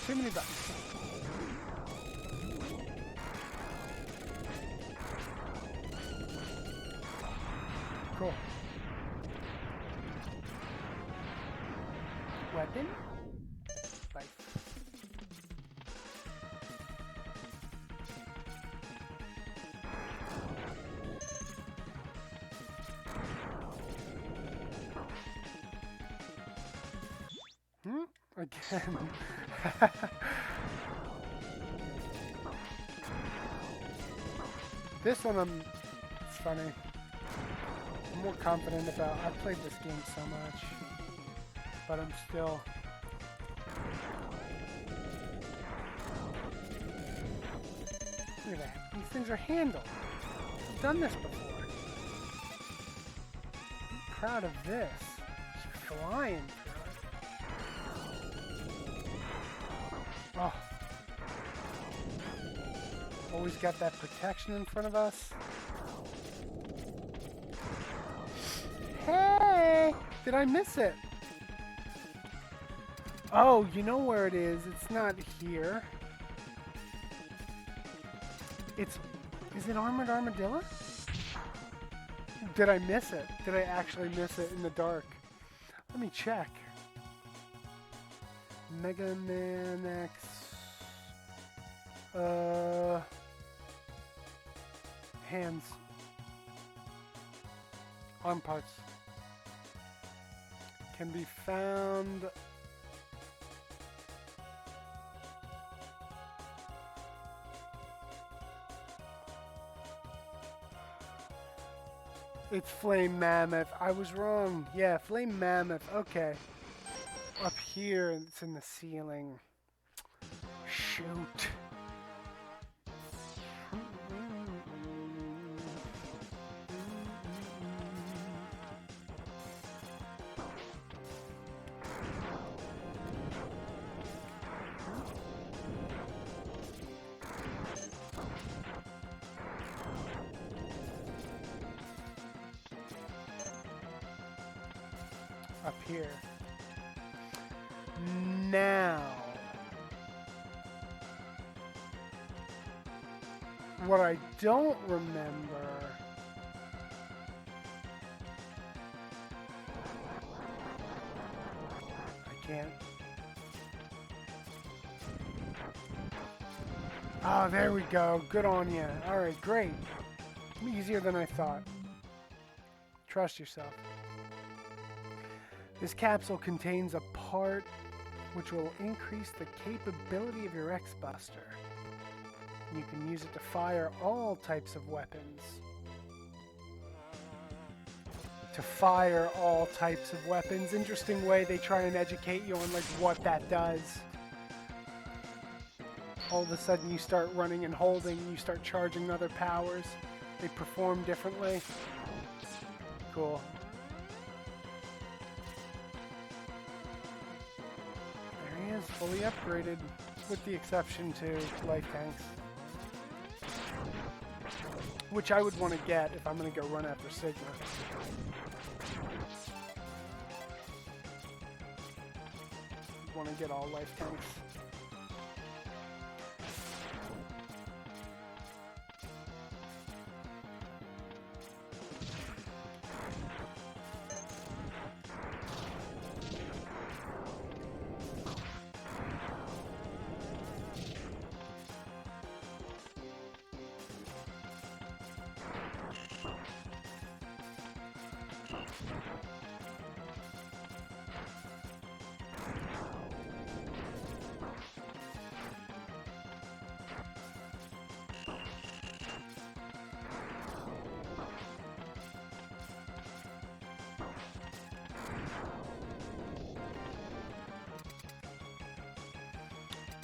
Too many buttons. Cool. Weapon? Life. Again. This one it's funny. I'm more confident about. I've played this game so much, but I'm still. Look at that. These things are handled. I've done this before. I'm proud of this. Just flying through it. Oh. Always got that protection in front of us. Hey! Did I miss it? Oh, you know where it is. It's not here. Is it Armored Armadillo? Did I miss it? Did I actually miss it in the dark? Let me check. Mega Man X. Hands. Arm parts. Can be found. It's Flame Mammoth. I was wrong. Yeah, Flame Mammoth. Okay. Up here, it's in the ceiling. Shoot. Up here. Now, what I don't remember I can't. Oh, there we go. Good on you. All right, great. Easier than I thought. Trust yourself. This capsule contains a part which will increase the capability of your X-Buster. You can use it to fire all types of weapons. To fire all types of weapons. Interesting way they try and educate you on like what that does. All of a sudden you start running and holding, you start charging other powers. They perform differently. Cool. Fully upgraded, with the exception to life tanks, which I would want to get if I'm going to go run after Sigma. Want to get all life tanks.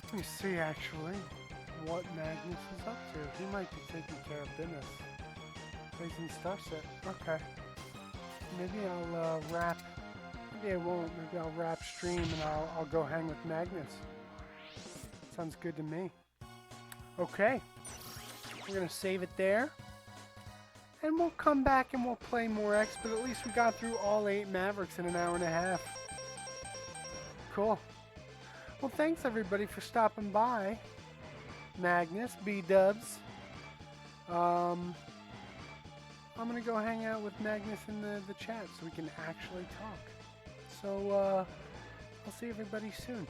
Let me see actually what Magnus is up to. He might be taking care of business. Raising stuff set. Okay. Maybe I'll wrap. Maybe I won't. Maybe I'll wrap stream and I'll go hang with Magnus. Sounds good to me. Okay. We're gonna save it there. And we'll come back and we'll play more X, but at least we got through all 8 Mavericks in an hour and a half. Cool. Well, thanks everybody for stopping by. Magnus, B-Dubs. I'm gonna go hang out with Magnus in the chat so we can actually talk. So, I'll see everybody soon.